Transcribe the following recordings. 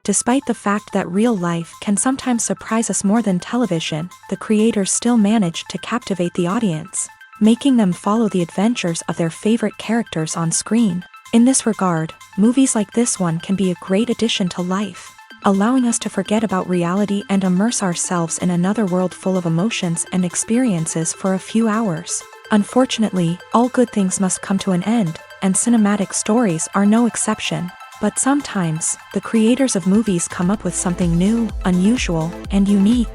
Despite the fact that real life can sometimes surprise us more than television, the creators still manage to captivate the audience, making them follow the adventures of their favorite characters on screen. In this regard, movies like this one can be a great addition to life, allowing us to forget about reality and immerse ourselves in another world full of emotions and experiences for a few hours. Unfortunately, all good things must come to an end, and cinematic stories are no exception. But sometimes, the creators of movies come up with something new, unusual, and unique.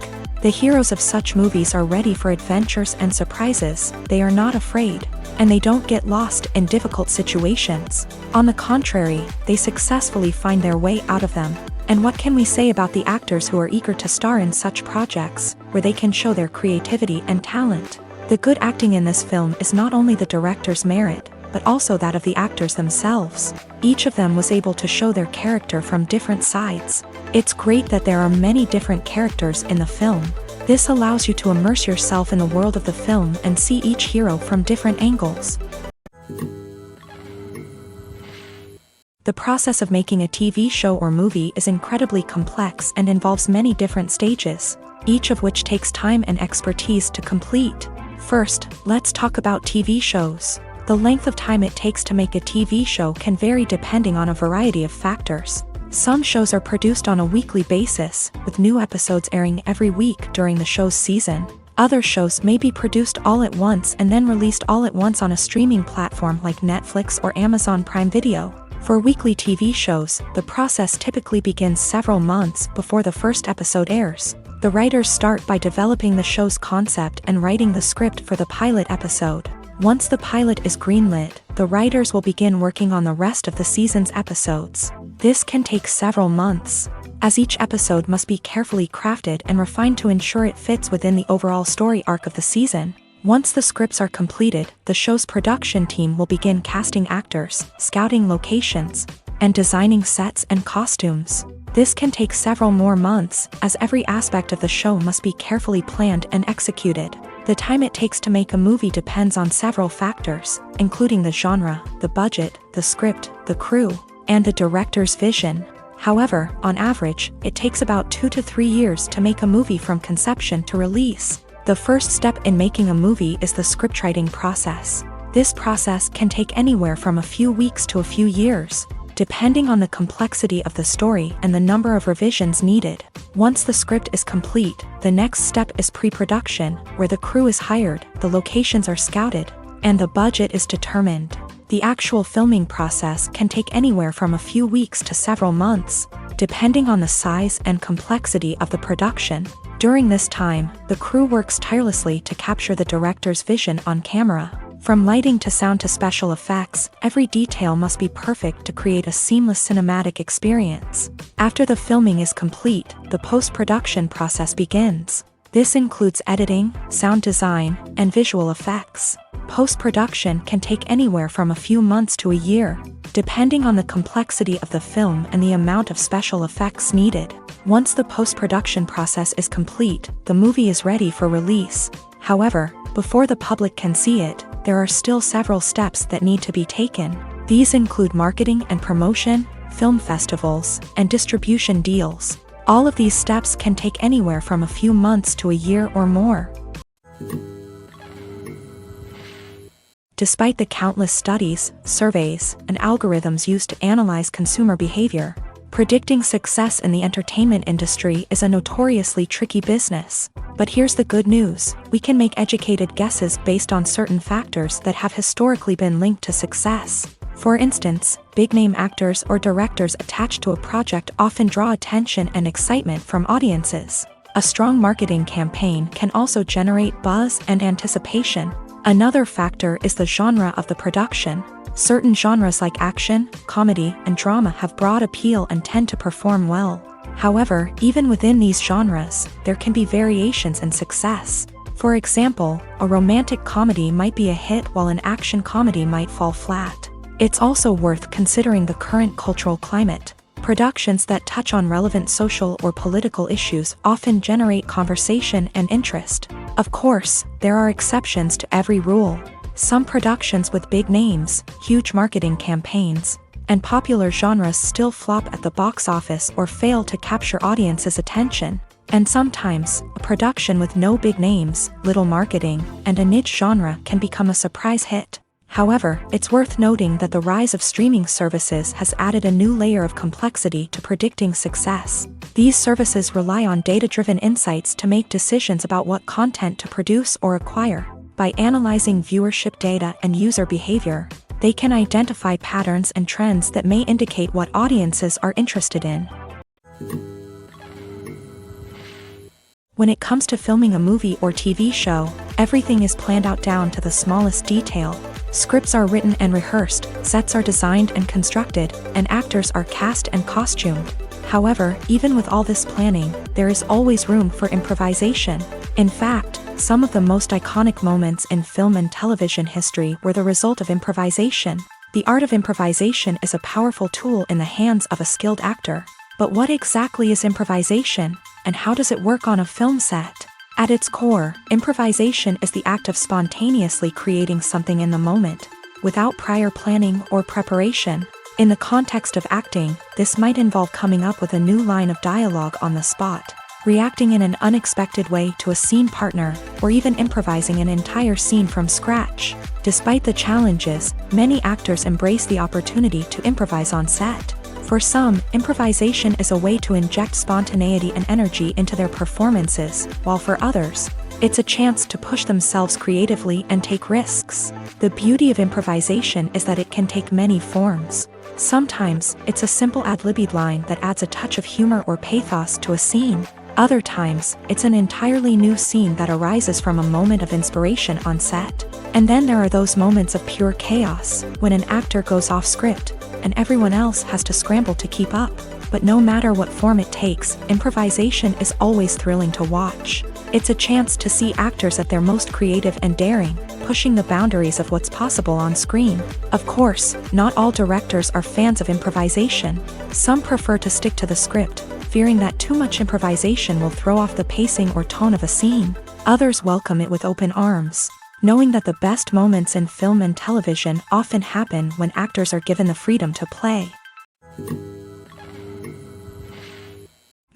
The heroes of such movies are ready for adventures and surprises, they are not afraid, and they don't get lost in difficult situations. On the contrary, they successfully find their way out of them. And what can we say about the actors who are eager to star in such projects, where they can show their creativity and talent? The good acting in this film is not only the director's merit, but also that of the actors themselves. Each of them was able to show their character from different sides. It's great that there are many different characters in the film. This allows you to immerse yourself in the world of the film and see each hero from different angles. The process of making a TV show or movie is incredibly complex and involves many different stages, each of which takes time and expertise to complete. First, let's talk about TV shows. The length of time it takes to make a TV show can vary depending on a variety of factors. Some shows are produced on a weekly basis, with new episodes airing every week during the show's season. Other shows may be produced all at once and then released all at once on a streaming platform like Netflix or Amazon Prime Video. For weekly TV shows, the process typically begins several months before the first episode airs. The writers start by developing the show's concept and writing the script for the pilot episode. Once the pilot is greenlit, the writers will begin working on the rest of the season's episodes. This can take several months, as each episode must be carefully crafted and refined to ensure it fits within the overall story arc of the season. Once the scripts are completed, the show's production team will begin casting actors, scouting locations, and designing sets and costumes. This can take several more months, as every aspect of the show must be carefully planned and executed. The time it takes to make a movie depends on several factors, including the genre, the budget, the script, the crew, and the director's vision. However, on average, it takes about 2 to 3 years to make a movie from conception to release. The first step in making a movie is the scriptwriting process. This process can take anywhere from a few weeks to a few years, depending on the complexity of the story and the number of revisions needed. Once the script is complete, the next step is pre-production, where the crew is hired, the locations are scouted, and the budget is determined. The actual filming process can take anywhere from a few weeks to several months, depending on the size and complexity of the production. During this time, the crew works tirelessly to capture the director's vision on camera. From lighting to sound to special effects, every detail must be perfect to create a seamless cinematic experience. After the filming is complete, the post-production process begins. This includes editing, sound design, and visual effects. Post-production can take anywhere from a few months to a year, depending on the complexity of the film and the amount of special effects needed. Once the post-production process is complete, the movie is ready for release. However, before the public can see it, there are still several steps that need to be taken. These include marketing and promotion, film festivals, and distribution deals. All of these steps can take anywhere from a few months to a year or more. Despite the countless studies, surveys, and algorithms used to analyze consumer behavior, predicting success in the entertainment industry is a notoriously tricky business. But here's the good news: we can make educated guesses based on certain factors that have historically been linked to success. For instance, big-name actors or directors attached to a project often draw attention and excitement from audiences. A strong marketing campaign can also generate buzz and anticipation. Another factor is the genre of the production. Certain genres like action, comedy, and drama have broad appeal and tend to perform well. However, even within these genres, there can be variations in success. For example, a romantic comedy might be a hit while an action comedy might fall flat. It's also worth considering the current cultural climate. Productions that touch on relevant social or political issues often generate conversation and interest. Of course, there are exceptions to every rule. Some productions with big names, huge marketing campaigns, and popular genres still flop at the box office or fail to capture audiences' attention. And sometimes, a production with no big names, little marketing, and a niche genre can become a surprise hit. However, it's worth noting that the rise of streaming services has added a new layer of complexity to predicting success. These services rely on data-driven insights to make decisions about what content to produce or acquire. By analyzing viewership data and user behavior, they can identify patterns and trends that may indicate what audiences are interested in. When it comes to filming a movie or TV show, everything is planned out down to the smallest detail. Scripts are written and rehearsed, sets are designed and constructed, and actors are cast and costumed. However, even with all this planning, there is always room for improvisation. In fact, some of the most iconic moments in film and television history were the result of improvisation. The art of improvisation is a powerful tool in the hands of a skilled actor. But what exactly is improvisation, and how does it work on a film set? At its core, improvisation is the act of spontaneously creating something in the moment, without prior planning or preparation. In the context of acting, this might involve coming up with a new line of dialogue on the spot, reacting in an unexpected way to a scene partner, or even improvising an entire scene from scratch. Despite the challenges, many actors embrace the opportunity to improvise on set. For some, improvisation is a way to inject spontaneity and energy into their performances, while for others, it's a chance to push themselves creatively and take risks. The beauty of improvisation is that it can take many forms. Sometimes, it's a simple ad-libbed line that adds a touch of humor or pathos to a scene. Other times, it's an entirely new scene that arises from a moment of inspiration on set. And then there are those moments of pure chaos, when an actor goes off script, and everyone else has to scramble to keep up. But no matter what form it takes, improvisation is always thrilling to watch. It's a chance to see actors at their most creative and daring, pushing the boundaries of what's possible on screen. Of course, not all directors are fans of improvisation. Some prefer to stick to the script, fearing that too much improvisation will throw off the pacing or tone of a scene. Others welcome it with open arms, knowing that the best moments in film and television often happen when actors are given the freedom to play.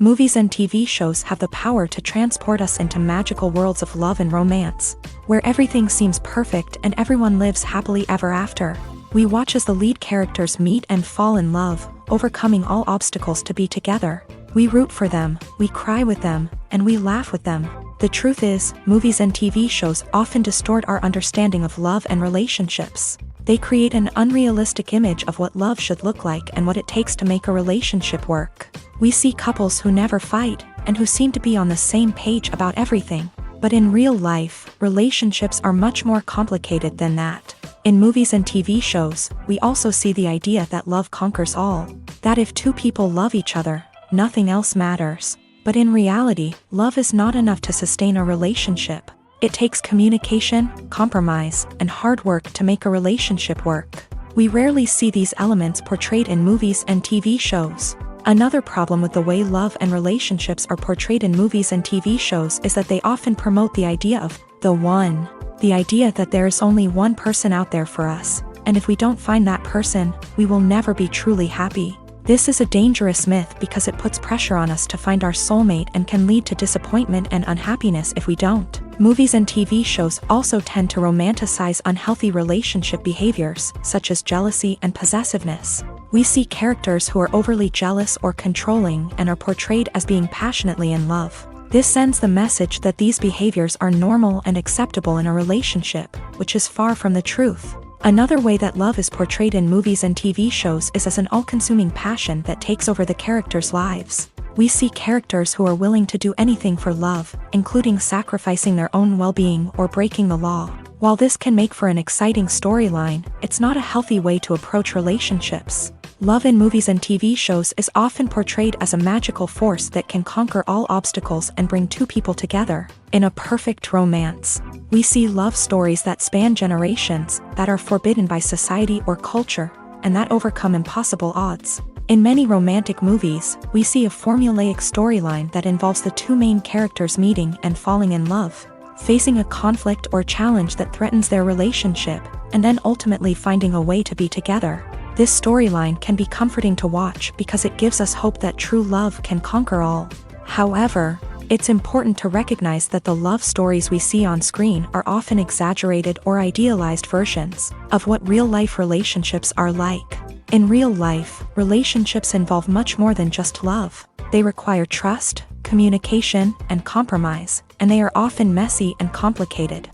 Movies and TV shows have the power to transport us into magical worlds of love and romance, where everything seems perfect and everyone lives happily ever after. We watch as the lead characters meet and fall in love, overcoming all obstacles to be together. We root for them, we cry with them, and we laugh with them. The truth is, movies and TV shows often distort our understanding of love and relationships. They create an unrealistic image of what love should look like and what it takes to make a relationship work. We see couples who never fight, and who seem to be on the same page about everything. But in real life, relationships are much more complicated than that. In movies and TV shows, we also see the idea that love conquers all. That if two people love each other, nothing else matters. But in reality, love is not enough to sustain a relationship. It takes communication, compromise, and hard work to make a relationship work. We rarely see these elements portrayed in movies and TV shows. Another problem with the way love and relationships are portrayed in movies and TV shows is that they often promote the idea of the one. The idea that there is only one person out there for us, and if we don't find that person, we will never be truly happy. This is a dangerous myth because it puts pressure on us to find our soulmate and can lead to disappointment and unhappiness if we don't. Movies and TV shows also tend to romanticize unhealthy relationship behaviors, such as jealousy and possessiveness. We see characters who are overly jealous or controlling and are portrayed as being passionately in love. This sends the message that these behaviors are normal and acceptable in a relationship, which is far from the truth. Another way that love is portrayed in movies and TV shows is as an all-consuming passion that takes over the characters' lives. We see characters who are willing to do anything for love, including sacrificing their own well-being or breaking the law. While this can make for an exciting storyline, it's not a healthy way to approach relationships. Love in movies and TV shows is often portrayed as a magical force that can conquer all obstacles and bring two people together. In a perfect romance, we see love stories that span generations, that are forbidden by society or culture, and that overcome impossible odds. In many romantic movies, we see a formulaic storyline that involves the two main characters meeting and falling in love, facing a conflict or challenge that threatens their relationship, and then ultimately finding a way to be together. This storyline can be comforting to watch because it gives us hope that true love can conquer all. However, it's important to recognize that the love stories we see on screen are often exaggerated or idealized versions of what real-life relationships are like. In real life, relationships involve much more than just love. They require trust, communication, and compromise, and they are often messy and complicated.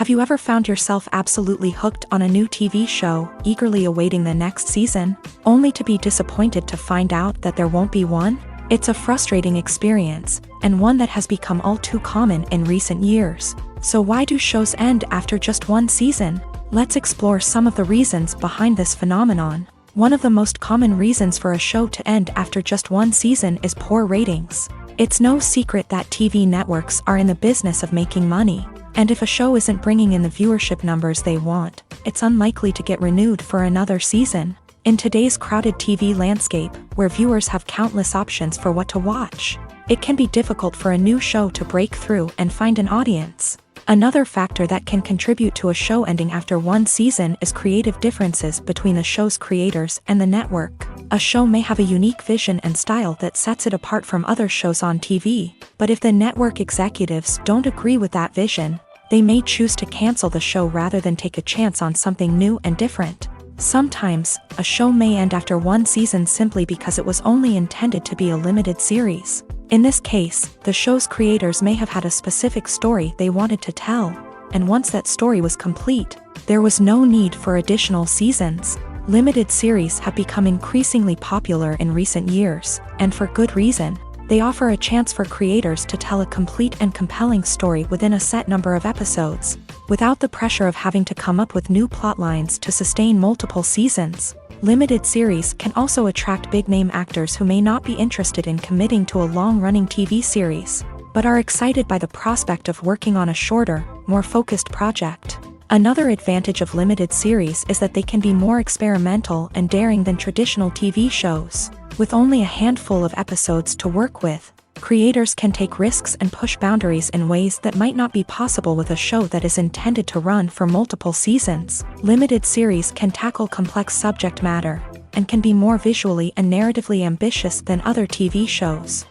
Have you ever found yourself absolutely hooked on a new TV show, eagerly awaiting the next season, only to be disappointed to find out that there won't be one? It's a frustrating experience, and one that has become all too common in recent years. So why do shows end after just one season? Let's explore some of the reasons behind this phenomenon. One of the most common reasons for a show to end after just one season is poor ratings. It's no secret that TV networks are in the business of making money. And if a show isn't bringing in the viewership numbers they want, it's unlikely to get renewed for another season. In today's crowded TV landscape, where viewers have countless options for what to watch, it can be difficult for a new show to break through and find an audience. Another factor that can contribute to a show ending after one season is creative differences between the show's creators and the network. A show may have a unique vision and style that sets it apart from other shows on TV, but if the network executives don't agree with that vision, they may choose to cancel the show rather than take a chance on something new and different. Sometimes, a show may end after one season simply because it was only intended to be a limited series. In this case, the show's creators may have had a specific story they wanted to tell, and once that story was complete, there was no need for additional seasons. Limited series have become increasingly popular in recent years, and for good reason. They offer a chance for creators to tell a complete and compelling story within a set number of episodes, without the pressure of having to come up with new plotlines to sustain multiple seasons. Limited series can also attract big-name actors who may not be interested in committing to a long-running TV series, but are excited by the prospect of working on a shorter, more focused project. Another advantage of limited series is that they can be more experimental and daring than traditional TV shows. With only a handful of episodes to work with, creators can take risks and push boundaries in ways that might not be possible with a show that is intended to run for multiple seasons. Limited series can tackle complex subject matter, and can be more visually and narratively ambitious than other TV shows.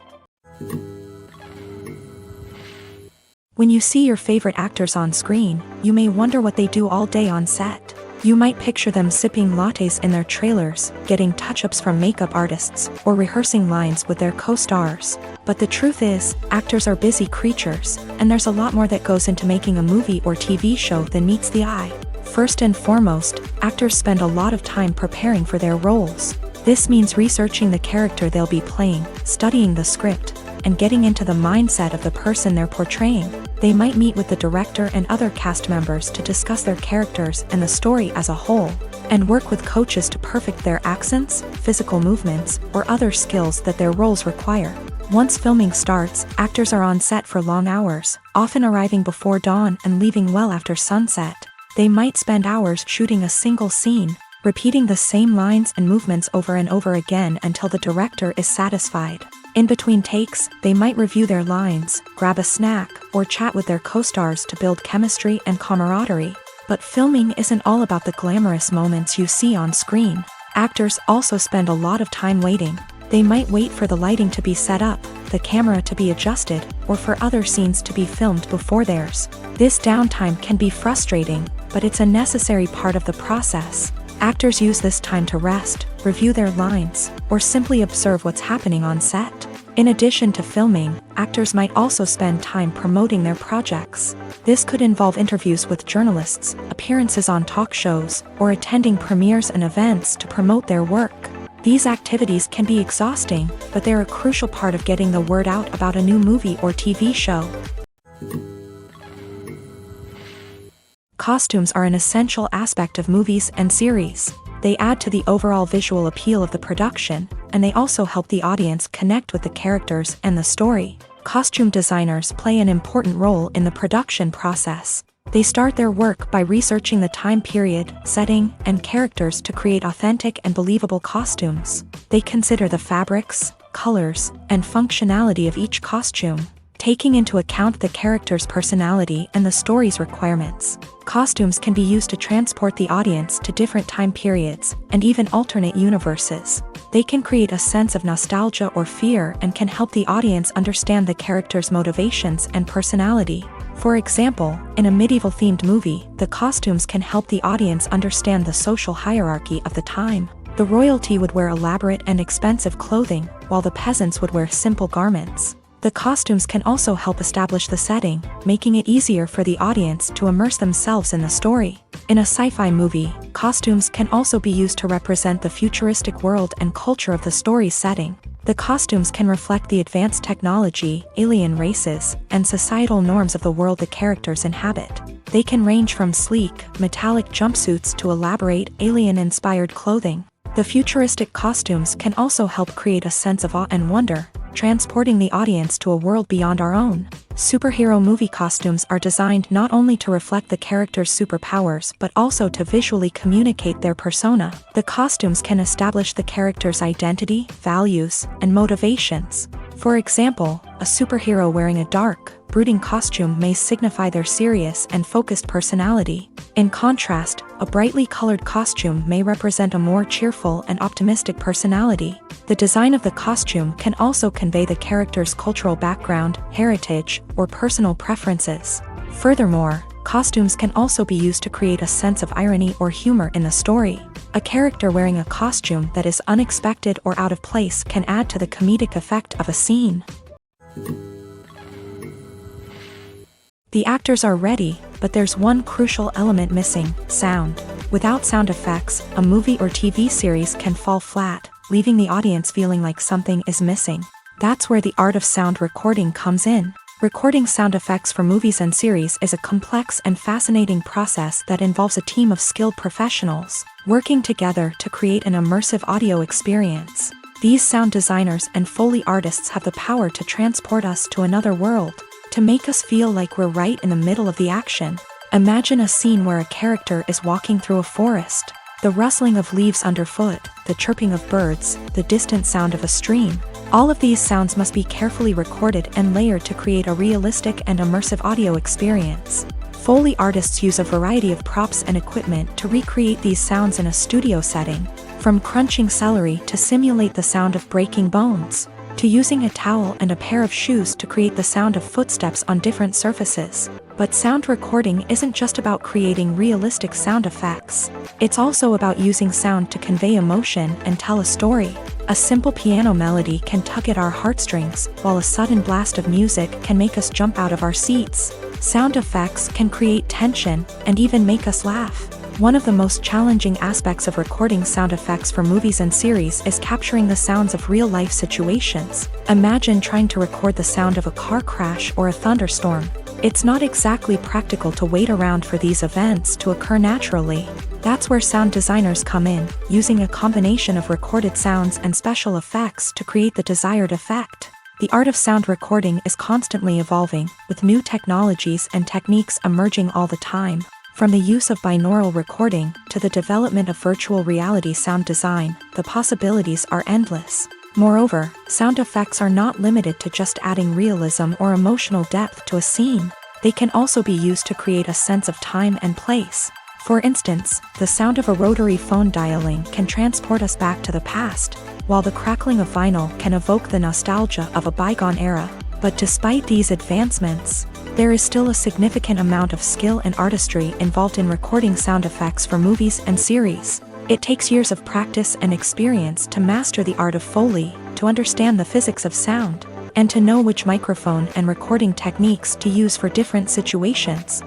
When you see your favorite actors on screen, you may wonder what they do all day on set. You might picture them sipping lattes in their trailers, getting touch-ups from makeup artists, or rehearsing lines with their co-stars. But the truth is, actors are busy creatures, and there's a lot more that goes into making a movie or TV show than meets the eye. First and foremost, actors spend a lot of time preparing for their roles. This means researching the character they'll be playing, studying the script, and getting into the mindset of the person they're portraying. They might meet with the director and other cast members to discuss their characters and the story as a whole, and work with coaches to perfect their accents, physical movements, or other skills that their roles require. Once filming starts, actors are on set for long hours, often arriving before dawn and leaving well after sunset. They might spend hours shooting a single scene, repeating the same lines and movements over and over again until the director is satisfied. In between takes, they might review their lines, grab a snack, or chat with their co-stars to build chemistry and camaraderie. But filming isn't all about the glamorous moments you see on screen. Actors also spend a lot of time waiting. They might wait for the lighting to be set up, the camera to be adjusted, or for other scenes to be filmed before theirs. This downtime can be frustrating, but it's a necessary part of the process. Actors use this time to rest, review their lines, or simply observe what's happening on set. In addition to filming, actors might also spend time promoting their projects. This could involve interviews with journalists, appearances on talk shows, or attending premieres and events to promote their work. These activities can be exhausting, but they're a crucial part of getting the word out about a new movie or TV show. Costumes are an essential aspect of movies and series. They add to the overall visual appeal of the production, and they also help the audience connect with the characters and the story. Costume designers play an important role in the production process. They start their work by researching the time period, setting, and characters to create authentic and believable costumes. They consider the fabrics, colors, and functionality of each costume. taking into account the character's personality and the story's requirements. Costumes can be used to transport the audience to different time periods, and even alternate universes. They can create a sense of nostalgia or fear and can help the audience understand the character's motivations and personality. For example, in a medieval-themed movie, the costumes can help the audience understand the social hierarchy of the time. The royalty would wear elaborate and expensive clothing, while the peasants would wear simple garments. The costumes can also help establish the setting, making it easier for the audience to immerse themselves in the story. In a sci-fi movie, costumes can also be used to represent the futuristic world and culture of the story's setting. The costumes can reflect the advanced technology, alien races, and societal norms of the world the characters inhabit. They can range from sleek, metallic jumpsuits to elaborate, alien-inspired clothing. The futuristic costumes can also help create a sense of awe and wonder, transporting the audience to a world beyond our own. Superhero movie costumes are designed not only to reflect the character's superpowers but also to visually communicate their persona. The costumes can establish the character's identity, values, and motivations. For example, a superhero wearing a dark, brooding costume may signify their serious and focused personality. In contrast, a brightly colored costume may represent a more cheerful and optimistic personality. The design of the costume can also convey the character's cultural background, heritage, or personal preferences. Furthermore, costumes can also be used to create a sense of irony or humor in the story. A character wearing a costume that is unexpected or out of place can add to the comedic effect of a scene. The actors are ready, but there's one crucial element missing: sound. Without sound effects, a movie or TV series can fall flat, leaving the audience feeling like something is missing. That's where the art of sound recording comes in. Recording sound effects for movies and series is a complex and fascinating process that involves a team of skilled professionals working together to create an immersive audio experience. These sound designers and Foley artists have the power to transport us to another world, to make us feel like we're right in the middle of the action. Imagine a scene where a character is walking through a forest. The rustling of leaves underfoot, the chirping of birds, the distant sound of a stream. All of these sounds must be carefully recorded and layered to create a realistic and immersive audio experience. Foley artists use a variety of props and equipment to recreate these sounds in a studio setting, from crunching celery to simulate the sound of breaking bones, to using a towel and a pair of shoes to create the sound of footsteps on different surfaces. But sound recording isn't just about creating realistic sound effects. It's also about using sound to convey emotion and tell a story. A simple piano melody can tug at our heartstrings, while a sudden blast of music can make us jump out of our seats. Sound effects can create tension and even make us laugh. One of the most challenging aspects of recording sound effects for movies and series is capturing the sounds of real-life situations. Imagine trying to record the sound of a car crash or a thunderstorm. It's not exactly practical to wait around for these events to occur naturally. That's where sound designers come in, using a combination of recorded sounds and special effects to create the desired effect. The art of sound recording is constantly evolving, with new technologies and techniques emerging all the time. From the use of binaural recording to the development of virtual reality sound design, the possibilities are endless. Moreover, sound effects are not limited to just adding realism or emotional depth to a scene. They can also be used to create a sense of time and place. For instance, the sound of a rotary phone dialing can transport us back to the past, while the crackling of vinyl can evoke the nostalgia of a bygone era. But despite these advancements, there is still a significant amount of skill and artistry involved in recording sound effects for movies and series. It takes years of practice and experience to master the art of Foley, to understand the physics of sound, and to know which microphone and recording techniques to use for different situations.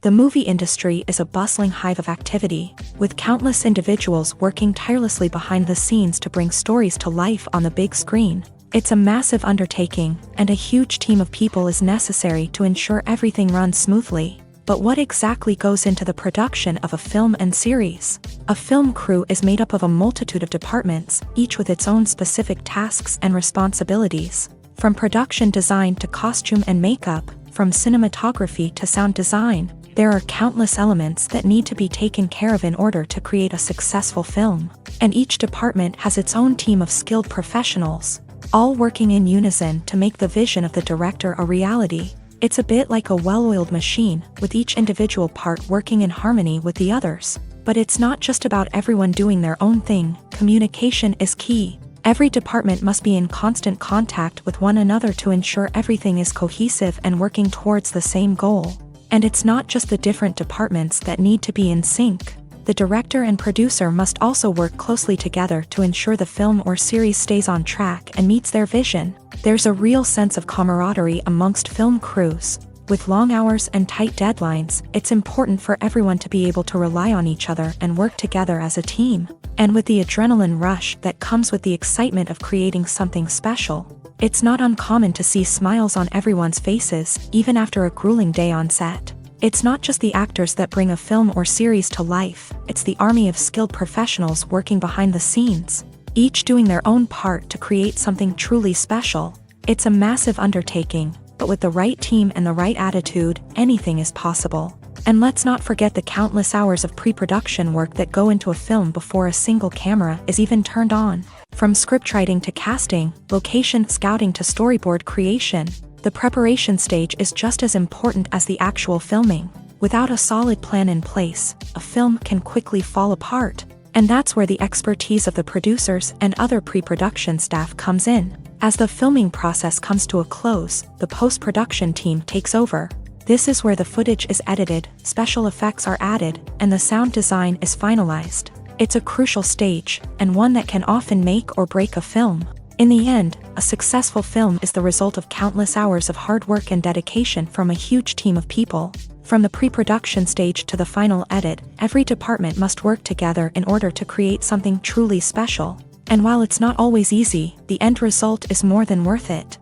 The movie industry is a bustling hive of activity, with countless individuals working tirelessly behind the scenes to bring stories to life on the big screen. It's a massive undertaking, and a huge team of people is necessary to ensure everything runs smoothly. But what exactly goes into the production of a film and series? A film crew is made up of a multitude of departments, each with its own specific tasks and responsibilities. From production design to costume and makeup, from cinematography to sound design, there are countless elements that need to be taken care of in order to create a successful film. And each department has its own team of skilled professionals. all working in unison to make the vision of the director a reality. It's a bit like a well-oiled machine, with each individual part working in harmony with the others. But it's not just about everyone doing their own thing. Communication is key. Every department must be in constant contact with one another to ensure everything is cohesive and working towards the same goal. And it's not just the different departments that need to be in sync. The director and producer must also work closely together to ensure the film or series stays on track and meets their vision. There's a real sense of camaraderie amongst film crews. With long hours and tight deadlines, it's important for everyone to be able to rely on each other and work together as a team. And with the adrenaline rush that comes with the excitement of creating something special, it's not uncommon to see smiles on everyone's faces, even after a grueling day on set. It's not just the actors that bring a film or series to life, it's the army of skilled professionals working behind the scenes, each doing their own part to create something truly special. It's a massive undertaking, but with the right team and the right attitude, anything is possible. And let's not forget the countless hours of pre-production work that go into a film before a single camera is even turned on. From scriptwriting to casting, location scouting to storyboard creation, the preparation stage is just as important as the actual filming. Without a solid plan in place, a film can quickly fall apart. And that's where the expertise of the producers and other pre-production staff comes in. As the filming process comes to a close, the post-production team takes over. This is where the footage is edited, special effects are added, and the sound design is finalized. It's a crucial stage, and one that can often make or break a film. In the end, a successful film is the result of countless hours of hard work and dedication from a huge team of people. From the pre-production stage to the final edit, every department must work together in order to create something truly special. And while it's not always easy, the end result is more than worth it.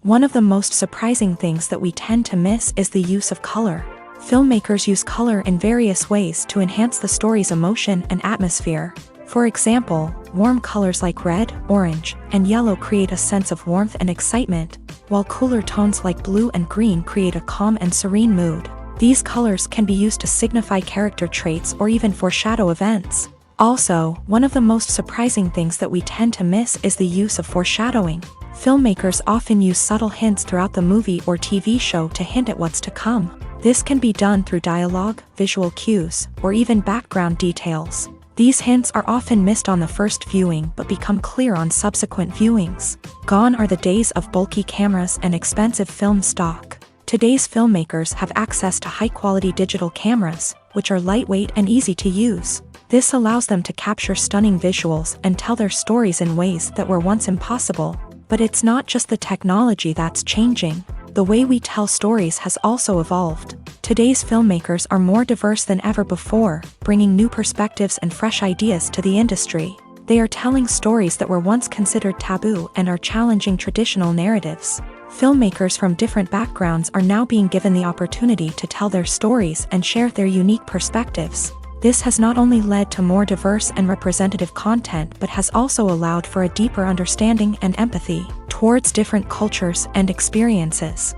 One of the most surprising things that we tend to miss is the use of color. Filmmakers use color in various ways to enhance the story's emotion and atmosphere. For example, warm colors like red, orange, and yellow create a sense of warmth and excitement, while cooler tones like blue and green create a calm and serene mood. These colors can be used to signify character traits or even foreshadow events. Also, one of the most surprising things that we tend to miss is the use of foreshadowing. Filmmakers often use subtle hints throughout the movie or TV show to hint at what's to come. This can be done through dialogue, visual cues, or even background details. These hints are often missed on the first viewing but become clear on subsequent viewings. Gone are the days of bulky cameras and expensive film stock. Today's filmmakers have access to high-quality digital cameras, which are lightweight and easy to use. This allows them to capture stunning visuals and tell their stories in ways that were once impossible. But it's not just the technology that's changing. The way we tell stories has also evolved. Today's filmmakers are more diverse than ever before, bringing new perspectives and fresh ideas to the industry. They are telling stories that were once considered taboo and are challenging traditional narratives. Filmmakers from different backgrounds are now being given the opportunity to tell their stories and share their unique perspectives. This has not only led to more diverse and representative content but has also allowed for a deeper understanding and empathy towards different cultures and experiences.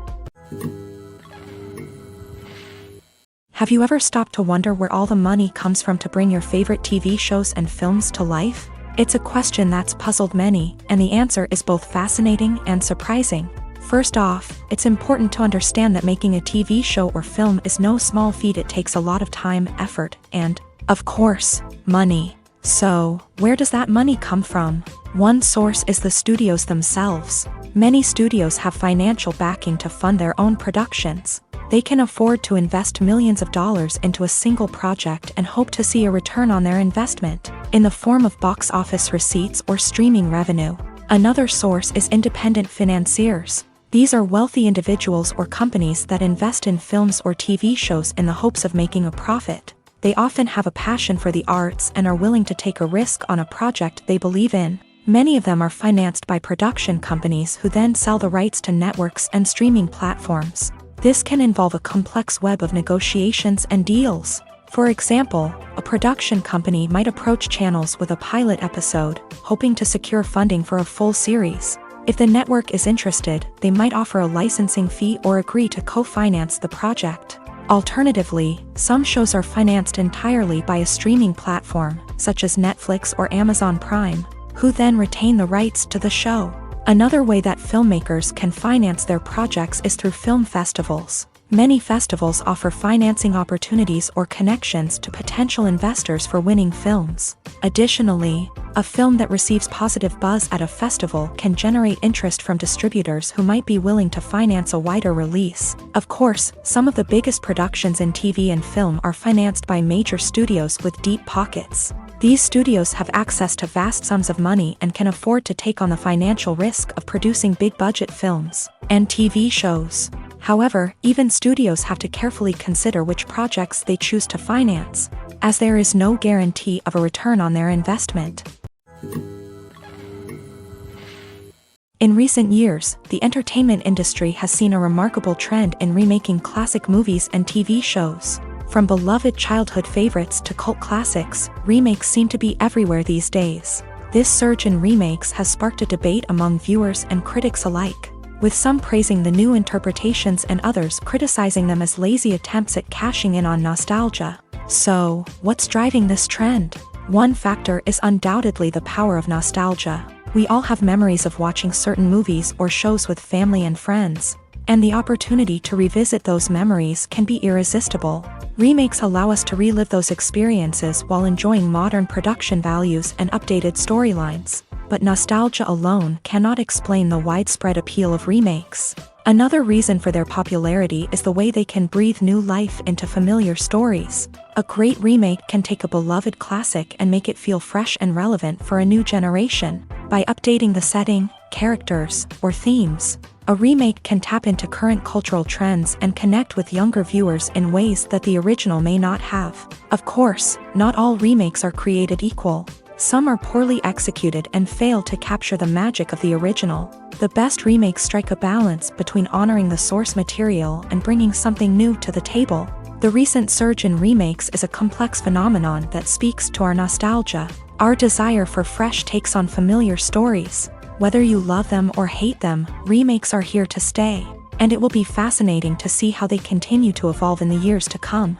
Have you ever stopped to wonder where all the money comes from to bring your favorite TV shows and films to life? It's a question that's puzzled many, and the answer is both fascinating and surprising. First off, it's important to understand that making a TV show or film is no small feat. It takes a lot of time, effort, and, of course, money. So, where does that money come from? One source is the studios themselves. Many studios have financial backing to fund their own productions. They can afford to invest millions of dollars into a single project and hope to see a return on their investment, in the form of box office receipts or streaming revenue. Another source is independent financiers. These are wealthy individuals or companies that invest in films or TV shows in the hopes of making a profit. They often have a passion for the arts and are willing to take a risk on a project they believe in. Many of them are financed by production companies who then sell the rights to networks and streaming platforms. This can involve a complex web of negotiations and deals. For example, a production company might approach channels with a pilot episode, hoping to secure funding for a full series. If the network is interested, they might offer a licensing fee or agree to co-finance the project. Alternatively, some shows are financed entirely by a streaming platform, such as Netflix or Amazon Prime, who then retain the rights to the show. Another way that filmmakers can finance their projects is through film festivals. Many festivals offer financing opportunities or connections to potential investors for winning films. Additionally, a film that receives positive buzz at a festival can generate interest from distributors who might be willing to finance a wider release. Of course, some of the biggest productions in TV and film are financed by major studios with deep pockets. These studios have access to vast sums of money and can afford to take on the financial risk of producing big-budget films and TV shows. However, even studios have to carefully consider which projects they choose to finance, as there is no guarantee of a return on their investment. In recent years, the entertainment industry has seen a remarkable trend in remaking classic movies and TV shows. From beloved childhood favorites to cult classics, remakes seem to be everywhere these days. This surge in remakes has sparked a debate among viewers and critics alike, with some praising the new interpretations and others criticizing them as lazy attempts at cashing in on nostalgia. So, what's driving this trend? One factor is undoubtedly the power of nostalgia. We all have memories of watching certain movies or shows with family and friends, and the opportunity to revisit those memories can be irresistible. Remakes allow us to relive those experiences while enjoying modern production values and updated storylines. But nostalgia alone cannot explain the widespread appeal of remakes. Another reason for their popularity is the way they can breathe new life into familiar stories. A great remake can take a beloved classic and make it feel fresh and relevant for a new generation. By updating the setting, characters, or themes, a remake can tap into current cultural trends and connect with younger viewers in ways that the original may not have. Of course, not all remakes are created equal. Some are poorly executed and fail to capture the magic of the original. The best remakes strike a balance between honoring the source material and bringing something new to the table. The recent surge in remakes is a complex phenomenon that speaks to our nostalgia, our desire for fresh takes on familiar stories. Whether you love them or hate them, remakes are here to stay, and it will be fascinating to see how they continue to evolve in the years to come.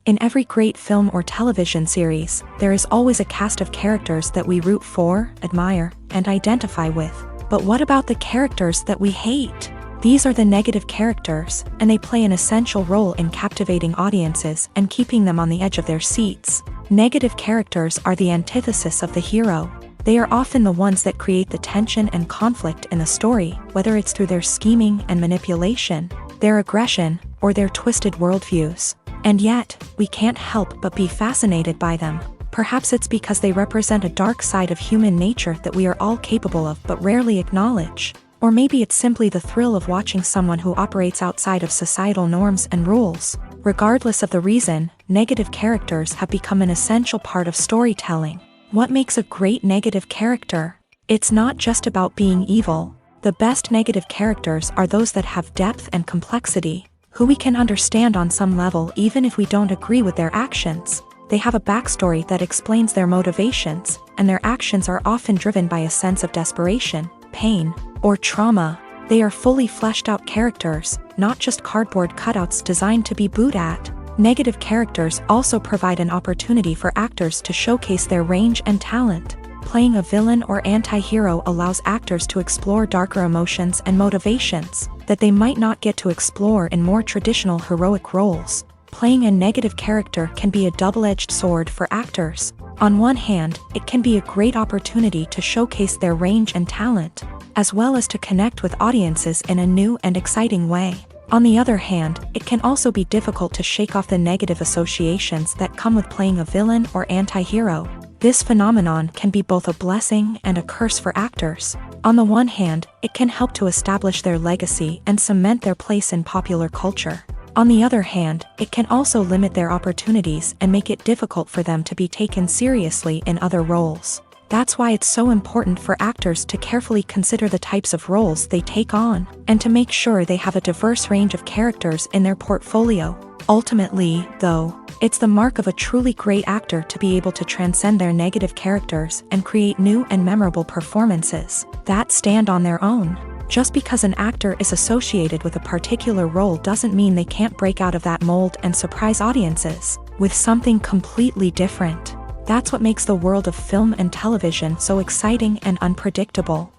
In every great film or television series, there is always a cast of characters that we root for, admire, and identify with. But what about the characters that we hate? These are the negative characters, and they play an essential role in captivating audiences and keeping them on the edge of their seats. Negative characters are the antithesis of the hero. They are often the ones that create the tension and conflict in the story, whether it's through their scheming and manipulation, their aggression, or their twisted worldviews. And yet, we can't help but be fascinated by them. Perhaps it's because they represent a dark side of human nature that we are all capable of but rarely acknowledge. Or maybe it's simply the thrill of watching someone who operates outside of societal norms and rules. Regardless of the reason, negative characters have become an essential part of storytelling. What makes a great negative character? It's not just about being evil. The best negative characters are those that have depth and complexity, who we can understand on some level even if we don't agree with their actions. They have a backstory that explains their motivations, and their actions are often driven by a sense of desperation, pain, or trauma. They are fully fleshed out characters, not just cardboard cutouts designed to be booed at. Negative characters also provide an opportunity for actors to showcase their range and talent. Playing a villain or anti-hero allows actors to explore darker emotions and motivations that they might not get to explore in more traditional heroic roles. Playing a negative character can be a double-edged sword for actors. On one hand, it can be a great opportunity to showcase their range and talent, as well as to connect with audiences in a new and exciting way. On the other hand, it can also be difficult to shake off the negative associations that come with playing a villain or anti-hero. This phenomenon can be both a blessing and a curse for actors. On the one hand, it can help to establish their legacy and cement their place in popular culture. On the other hand, it can also limit their opportunities and make it difficult for them to be taken seriously in other roles. That's why it's so important for actors to carefully consider the types of roles they take on, and to make sure they have a diverse range of characters in their portfolio. Ultimately, though, it's the mark of a truly great actor to be able to transcend their negative characters and create new and memorable performances that stand on their own. Just because an actor is associated with a particular role doesn't mean they can't break out of that mold and surprise audiences with something completely different. That's what makes the world of film and television so exciting and unpredictable.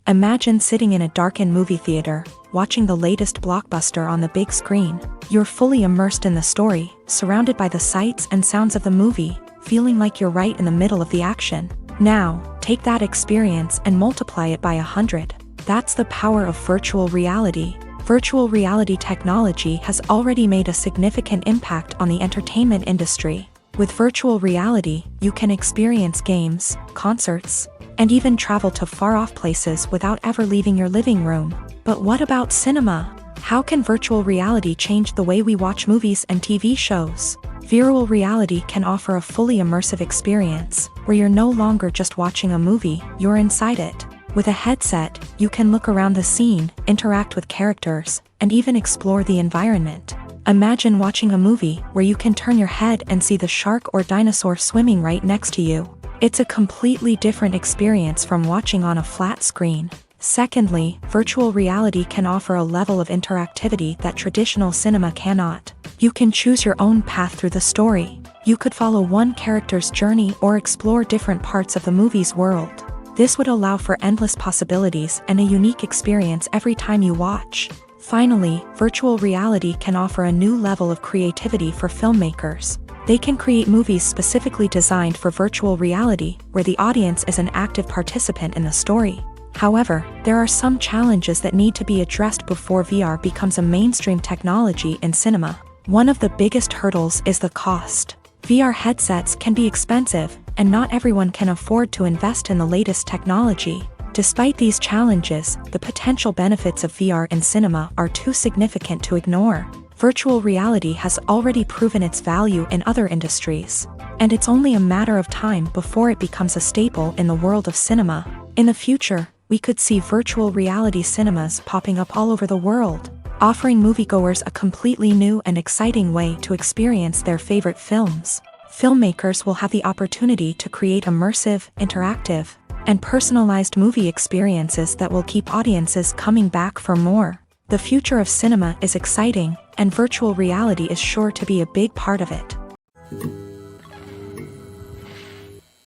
Imagine sitting in a darkened movie theater, watching the latest blockbuster on the big screen. You're fully immersed in the story, surrounded by the sights and sounds of the movie, feeling like you're right in the middle of the action. Now, take that experience and multiply it by 100. That's the power of virtual reality. Virtual reality technology has already made a significant impact on the entertainment industry. With virtual reality, you can experience games, concerts, and even travel to far-off places without ever leaving your living room. But what about cinema? How can virtual reality change the way we watch movies and TV shows? Virtual reality can offer a fully immersive experience, where you're no longer just watching a movie, you're inside it. With a headset, you can look around the scene, interact with characters, and even explore the environment. Imagine watching a movie where you can turn your head and see the shark or dinosaur swimming right next to you. It's a completely different experience from watching on a flat screen. Secondly, virtual reality can offer a level of interactivity that traditional cinema cannot. You can choose your own path through the story. You could follow one character's journey or explore different parts of the movie's world. This would allow for endless possibilities and a unique experience every time you watch. Finally, virtual reality can offer a new level of creativity for filmmakers. They can create movies specifically designed for virtual reality, where the audience is an active participant in the story. However, there are some challenges that need to be addressed before VR becomes a mainstream technology in cinema. One of the biggest hurdles is the cost. VR headsets can be expensive, and not everyone can afford to invest in the latest technology. Despite these challenges, the potential benefits of VR in cinema are too significant to ignore. Virtual reality has already proven its value in other industries, and it's only a matter of time before it becomes a staple in the world of cinema. In the future, we could see virtual reality cinemas popping up all over the world, offering moviegoers a completely new and exciting way to experience their favorite films. Filmmakers will have the opportunity to create immersive, interactive, and personalized movie experiences that will keep audiences coming back for more. The future of cinema is exciting, and virtual reality is sure to be a big part of it.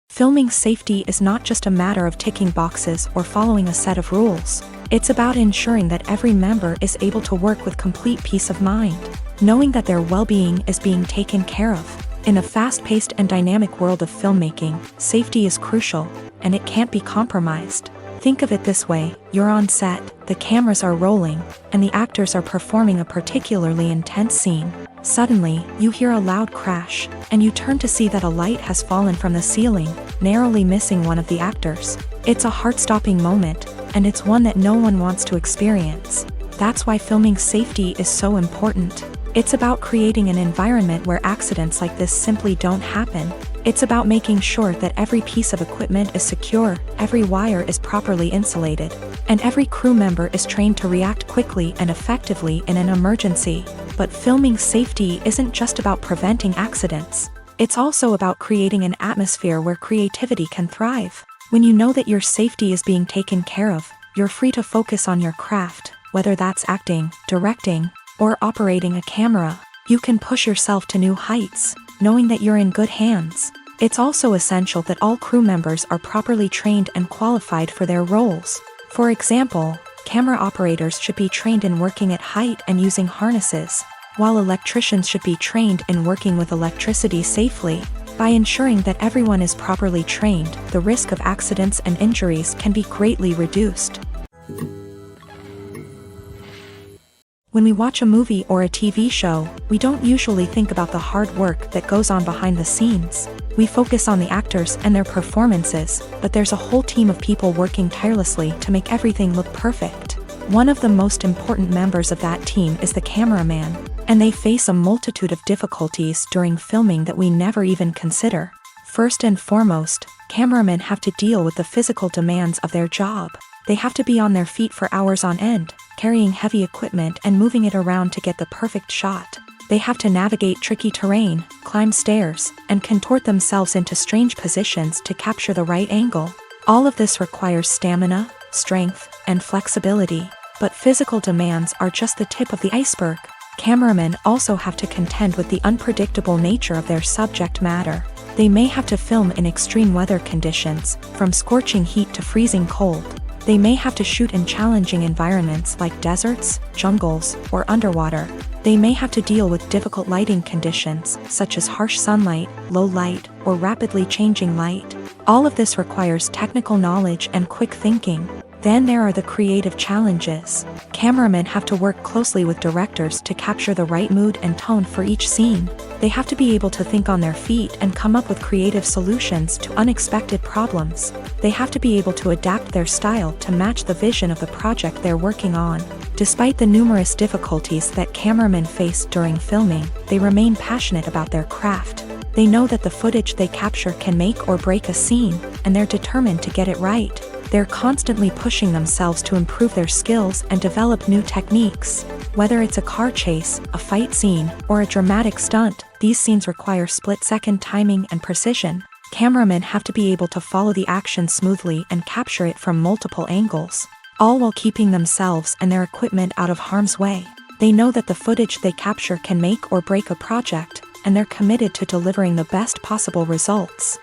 Filming safety is not just a matter of ticking boxes or following a set of rules. It's about ensuring that every member is able to work with complete peace of mind, knowing that their well-being is being taken care of. In a fast-paced and dynamic world of filmmaking, safety is crucial, and it can't be compromised. Think of it this way: you're on set, the cameras are rolling, and the actors are performing a particularly intense scene. Suddenly, you hear a loud crash, and you turn to see that a light has fallen from the ceiling, narrowly missing one of the actors. It's a heart-stopping moment, and it's one that no one wants to experience. That's why filming safety is so important. It's about creating an environment where accidents like this simply don't happen. It's about making sure that every piece of equipment is secure, every wire is properly insulated, and every crew member is trained to react quickly and effectively in an emergency. But filming safety isn't just about preventing accidents. It's also about creating an atmosphere where creativity can thrive. When you know that your safety is being taken care of, you're free to focus on your craft, whether that's acting, directing, or operating a camera. You can push yourself to new heights, knowing that you're in good hands. It's also essential that all crew members are properly trained and qualified for their roles. For example, camera operators should be trained in working at height and using harnesses, while electricians should be trained in working with electricity safely. By ensuring that everyone is properly trained, the risk of accidents and injuries can be greatly reduced. When we watch a movie or a TV show, we don't usually think about the hard work that goes on behind the scenes. We focus on the actors and their performances, but there's a whole team of people working tirelessly to make everything look perfect. One of the most important members of that team is the cameraman, and they face a multitude of difficulties during filming that we never even consider. First and foremost, cameramen have to deal with the physical demands of their job. They have to be on their feet for hours on end, carrying heavy equipment and moving it around to get the perfect shot. They have to navigate tricky terrain, climb stairs, and contort themselves into strange positions to capture the right angle. All of this requires stamina, strength, and flexibility. But physical demands are just the tip of the iceberg. Cameramen also have to contend with the unpredictable nature of their subject matter. They may have to film in extreme weather conditions, from scorching heat to freezing cold. They may have to shoot in challenging environments like deserts, jungles, or underwater. They may have to deal with difficult lighting conditions, such as harsh sunlight, low light, or rapidly changing light. All of this requires technical knowledge and quick thinking. Then there are the creative challenges. Cameramen have to work closely with directors to capture the right mood and tone for each scene. They have to be able to think on their feet and come up with creative solutions to unexpected problems. They have to be able to adapt their style to match the vision of the project they're working on. Despite the numerous difficulties that cameramen face during filming, they remain passionate about their craft. They know that the footage they capture can make or break a scene, and they're determined to get it right. They're constantly pushing themselves to improve their skills and develop new techniques. Whether it's a car chase, a fight scene, or a dramatic stunt, these scenes require split-second timing and precision. Cameramen have to be able to follow the action smoothly and capture it from multiple angles, all while keeping themselves and their equipment out of harm's way. They know that the footage they capture can make or break a project, and they're committed to delivering the best possible results.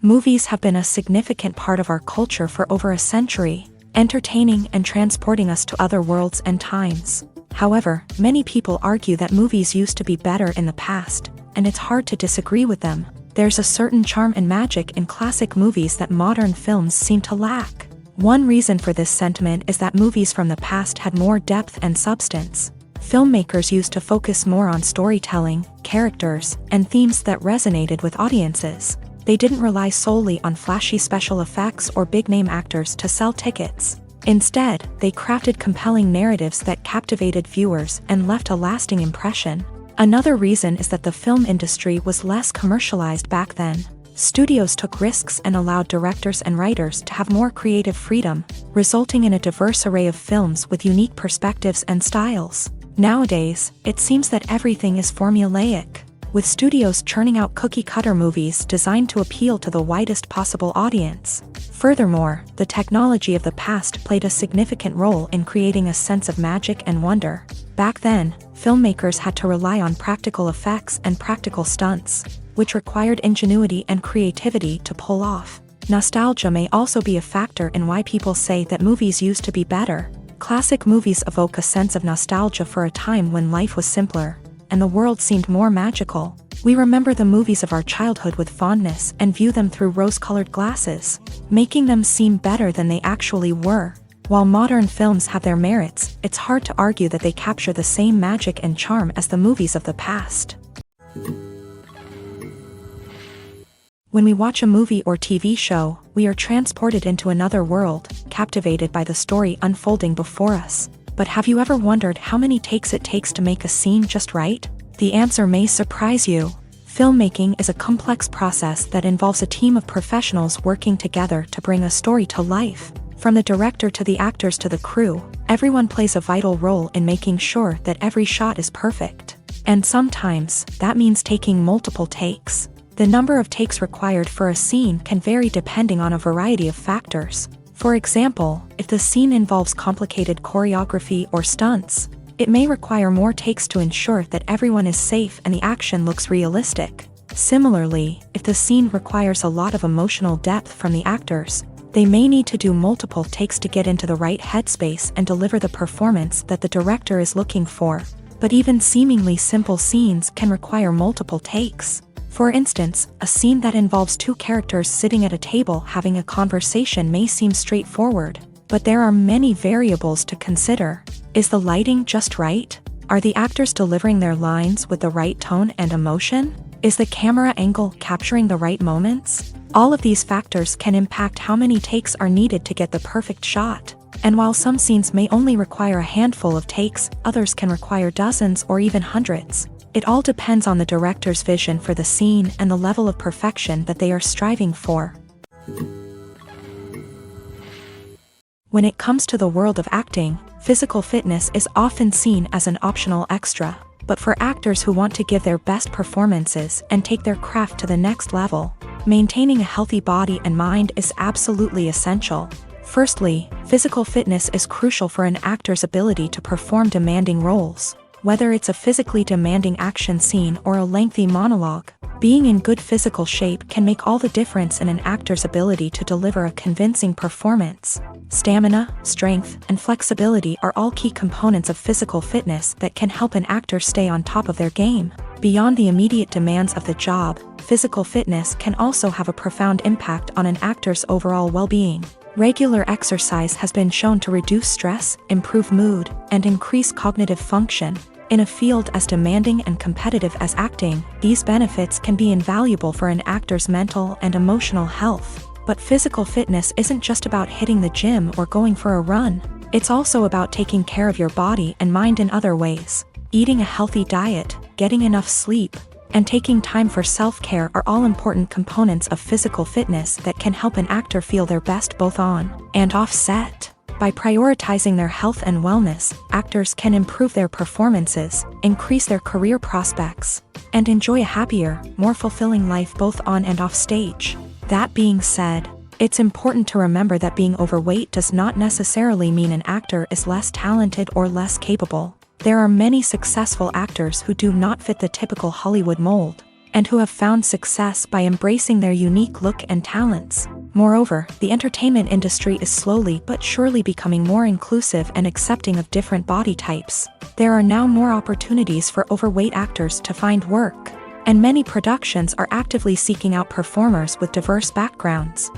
Movies have been a significant part of our culture for over a century, entertaining and transporting us to other worlds and times. However, many people argue that movies used to be better in the past, and it's hard to disagree with them. There's a certain charm and magic in classic movies that modern films seem to lack. One reason for this sentiment is that movies from the past had more depth and substance. Filmmakers used to focus more on storytelling, characters, and themes that resonated with audiences. They didn't rely solely on flashy special effects or big-name actors to sell tickets. Instead, they crafted compelling narratives that captivated viewers and left a lasting impression. Another reason is that the film industry was less commercialized back then. Studios took risks and allowed directors and writers to have more creative freedom, resulting in a diverse array of films with unique perspectives and styles. Nowadays, it seems that everything is formulaic, with studios churning out cookie-cutter movies designed to appeal to the widest possible audience. Furthermore, the technology of the past played a significant role in creating a sense of magic and wonder. Back then, filmmakers had to rely on practical effects and practical stunts, which required ingenuity and creativity to pull off. Nostalgia may also be a factor in why people say that movies used to be better. Classic movies evoke a sense of nostalgia for a time when life was simpler, and the world seemed more magical. We remember the movies of our childhood with fondness and view them through rose-colored glasses, making them seem better than they actually were. While modern films have their merits, it's hard to argue that they capture the same magic and charm as the movies of the past. When we watch a movie or TV show, we are transported into another world, captivated by the story unfolding before us. But have you ever wondered how many takes it takes to make a scene just right? The answer may surprise you. Filmmaking is a complex process that involves a team of professionals working together to bring a story to life. From the director to the actors to the crew, everyone plays a vital role in making sure that every shot is perfect. And sometimes, that means taking multiple takes. The number of takes required for a scene can vary depending on a variety of factors. For example, if the scene involves complicated choreography or stunts, it may require more takes to ensure that everyone is safe and the action looks realistic. Similarly, if the scene requires a lot of emotional depth from the actors, they may need to do multiple takes to get into the right headspace and deliver the performance that the director is looking for. But even seemingly simple scenes can require multiple takes. For instance, a scene that involves two characters sitting at a table having a conversation may seem straightforward, but there are many variables to consider. Is the lighting just right? Are the actors delivering their lines with the right tone and emotion? Is the camera angle capturing the right moments? All of these factors can impact how many takes are needed to get the perfect shot. And while some scenes may only require a handful of takes, others can require dozens or even hundreds. It all depends on the director's vision for the scene and the level of perfection that they are striving for. When it comes to the world of acting, physical fitness is often seen as an optional extra. But for actors who want to give their best performances and take their craft to the next level, Maintaining a healthy body and mind is absolutely essential. Firstly, physical fitness is crucial for an actor's ability to perform demanding roles. Whether it's a physically demanding action scene or a lengthy monologue, being in good physical shape can make all the difference in an actor's ability to deliver a convincing performance. Stamina, strength, and flexibility are all key components of physical fitness that can help an actor stay on top of their game. Beyond the immediate demands of the job, physical fitness can also have a profound impact on an actor's overall well-being. Regular exercise has been shown to reduce stress, improve mood, and increase cognitive function. In a field as demanding and competitive as acting, these benefits can be invaluable for an actor's mental and emotional health. But physical fitness isn't just about hitting the gym or going for a run. It's also about taking care of your body and mind in other ways. Eating a healthy diet, getting enough sleep, and taking time for self-care are all important components of physical fitness that can help an actor feel their best both on and off set. By prioritizing their health and wellness, actors can improve their performances, increase their career prospects, and enjoy a happier, more fulfilling life both on and off stage. That being said, it's important to remember that being overweight does not necessarily mean an actor is less talented or less capable. There are many successful actors who do not fit the typical Hollywood mold, and who have found success by embracing their unique look and talents. Moreover, the entertainment industry is slowly but surely becoming more inclusive and accepting of different body types. There are now more opportunities for overweight actors to find work, and many productions are actively seeking out performers with diverse backgrounds.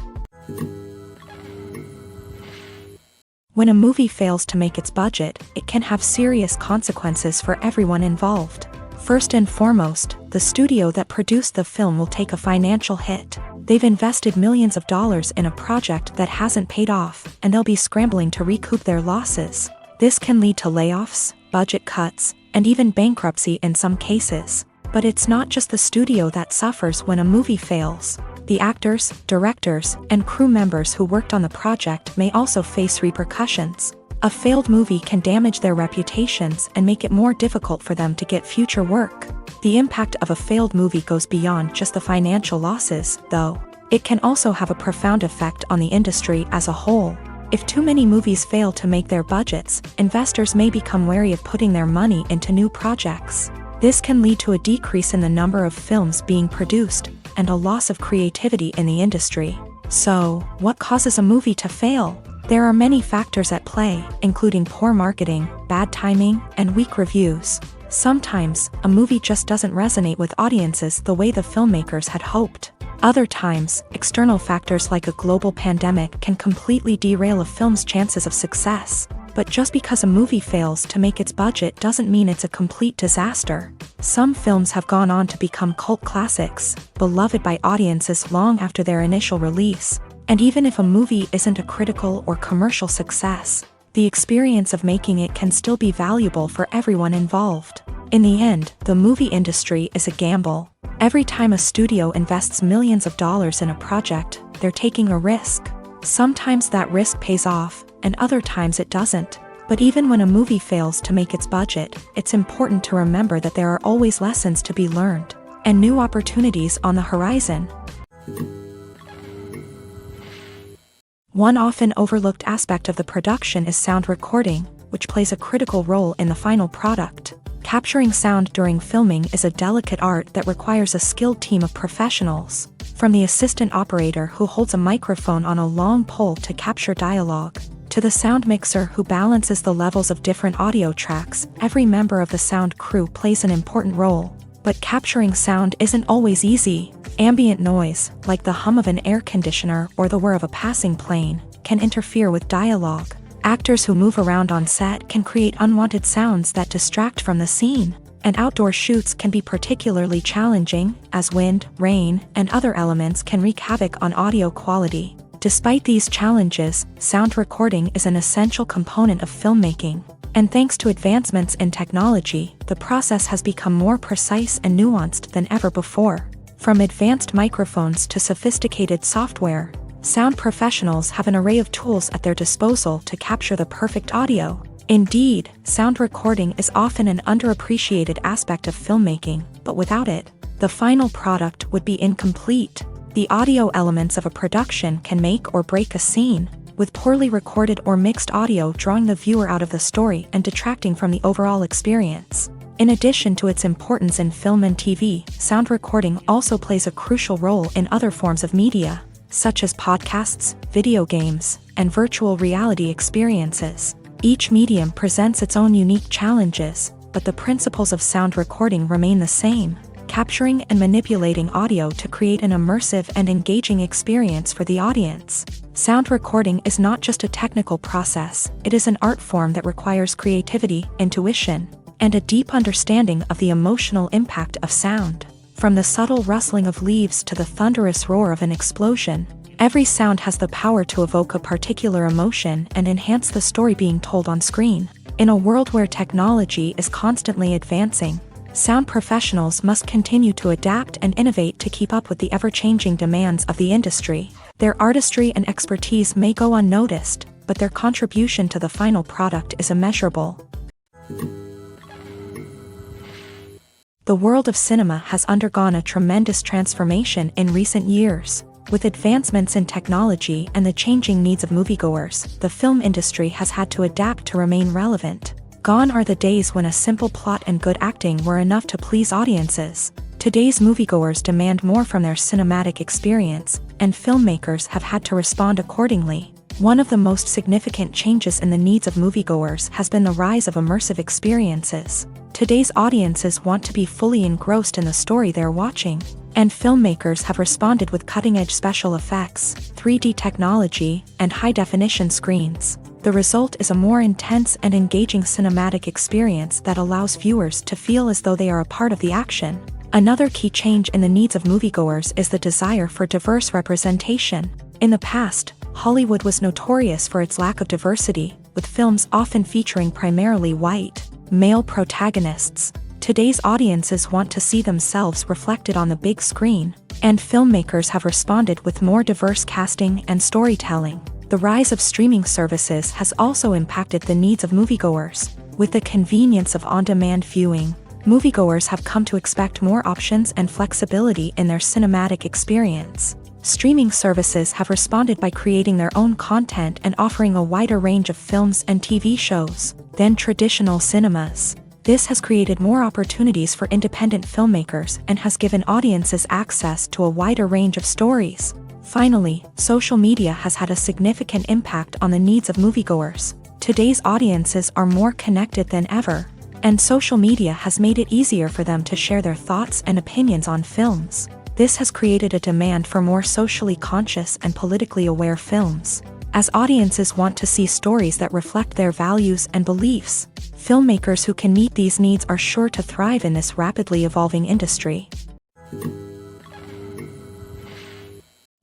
When a movie fails to make its budget, it can have serious consequences for everyone involved. First and foremost, the studio that produced the film will take a financial hit. They've invested millions of dollars in a project that hasn't paid off, and they'll be scrambling to recoup their losses. This can lead to layoffs, budget cuts, and even bankruptcy in some cases. But it's not just the studio that suffers when a movie fails. The actors, directors, and crew members who worked on the project may also face repercussions. A failed movie can damage their reputations and make it more difficult for them to get future work. The impact of a failed movie goes beyond just the financial losses, though. It can also have a profound effect on the industry as a whole. If too many movies fail to make their budgets, investors may become wary of putting their money into new projects. This can lead to a decrease in the number of films being produced, and a loss of creativity in the industry. So, what causes a movie to fail? There are many factors at play, including poor marketing, bad timing, and weak reviews. Sometimes, a movie just doesn't resonate with audiences the way the filmmakers had hoped. Other times, external factors like a global pandemic can completely derail a film's chances of success. But just because a movie fails to make its budget doesn't mean it's a complete disaster. Some films have gone on to become cult classics, beloved by audiences long after their initial release. And even if a movie isn't a critical or commercial success, the experience of making it can still be valuable for everyone involved. In the end, the movie industry is a gamble. Every time a studio invests millions of dollars in a project, they're taking a risk. Sometimes that risk pays off, and other times it doesn't. But even when a movie fails to make its budget, it's important to remember that there are always lessons to be learned, and new opportunities on the horizon. One often overlooked aspect of the production is sound recording, which plays a critical role in the final product. Capturing sound during filming is a delicate art that requires a skilled team of professionals. From the assistant operator who holds a microphone on a long pole to capture dialogue, to the sound mixer who balances the levels of different audio tracks, every member of the sound crew plays an important role. But capturing sound isn't always easy. Ambient noise, like the hum of an air conditioner or the whir of a passing plane, can interfere with dialogue. Actors who move around on set can create unwanted sounds that distract from the scene. And outdoor shoots can be particularly challenging, as wind, rain, and other elements can wreak havoc on audio quality. Despite these challenges, sound recording is an essential component of filmmaking. And thanks to advancements in technology, the process has become more precise and nuanced than ever before. From advanced microphones to sophisticated software, sound professionals have an array of tools at their disposal to capture the perfect audio. Indeed, sound recording is often an underappreciated aspect of filmmaking, but without it, the final product would be incomplete. The audio elements of a production can make or break a scene, with poorly recorded or mixed audio drawing the viewer out of the story and detracting from the overall experience. In addition to its importance in film and TV, sound recording also plays a crucial role in other forms of media, such as podcasts, video games, and virtual reality experiences. Each medium presents its own unique challenges, but the principles of sound recording remain the same, capturing and manipulating audio to create an immersive and engaging experience for the audience. Sound recording is not just a technical process, it is an art form that requires creativity, intuition, and a deep understanding of the emotional impact of sound. From the subtle rustling of leaves to the thunderous roar of an explosion, every sound has the power to evoke a particular emotion and enhance the story being told on screen. In a world where technology is constantly advancing, sound professionals must continue to adapt and innovate to keep up with the ever-changing demands of the industry. Their artistry and expertise may go unnoticed, but their contribution to the final product is immeasurable. The world of cinema has undergone a tremendous transformation in recent years. With advancements in technology and the changing needs of moviegoers, the film industry has had to adapt to remain relevant. Gone are the days when a simple plot and good acting were enough to please audiences. Today's moviegoers demand more from their cinematic experience, and filmmakers have had to respond accordingly. One of the most significant changes in the needs of moviegoers has been the rise of immersive experiences. Today's audiences want to be fully engrossed in the story they're watching, and filmmakers have responded with cutting-edge special effects, 3D technology, and high-definition screens. The result is a more intense and engaging cinematic experience that allows viewers to feel as though they are a part of the action. Another key change in the needs of moviegoers is the desire for diverse representation. In the past, Hollywood was notorious for its lack of diversity, with films often featuring primarily white, male protagonists. Today's audiences want to see themselves reflected on the big screen, and filmmakers have responded with more diverse casting and storytelling. The rise of streaming services has also impacted the needs of moviegoers. With the convenience of on-demand viewing, moviegoers have come to expect more options and flexibility in their cinematic experience. Streaming services have responded by creating their own content and offering a wider range of films and TV shows than traditional cinemas. This has created more opportunities for independent filmmakers and has given audiences access to a wider range of stories. Finally, social media has had a significant impact on the needs of moviegoers. Today's audiences are more connected than ever, and social media has made it easier for them to share their thoughts and opinions on films. This has created a demand for more socially conscious and politically aware films. As audiences want to see stories that reflect their values and beliefs, filmmakers who can meet these needs are sure to thrive in this rapidly evolving industry.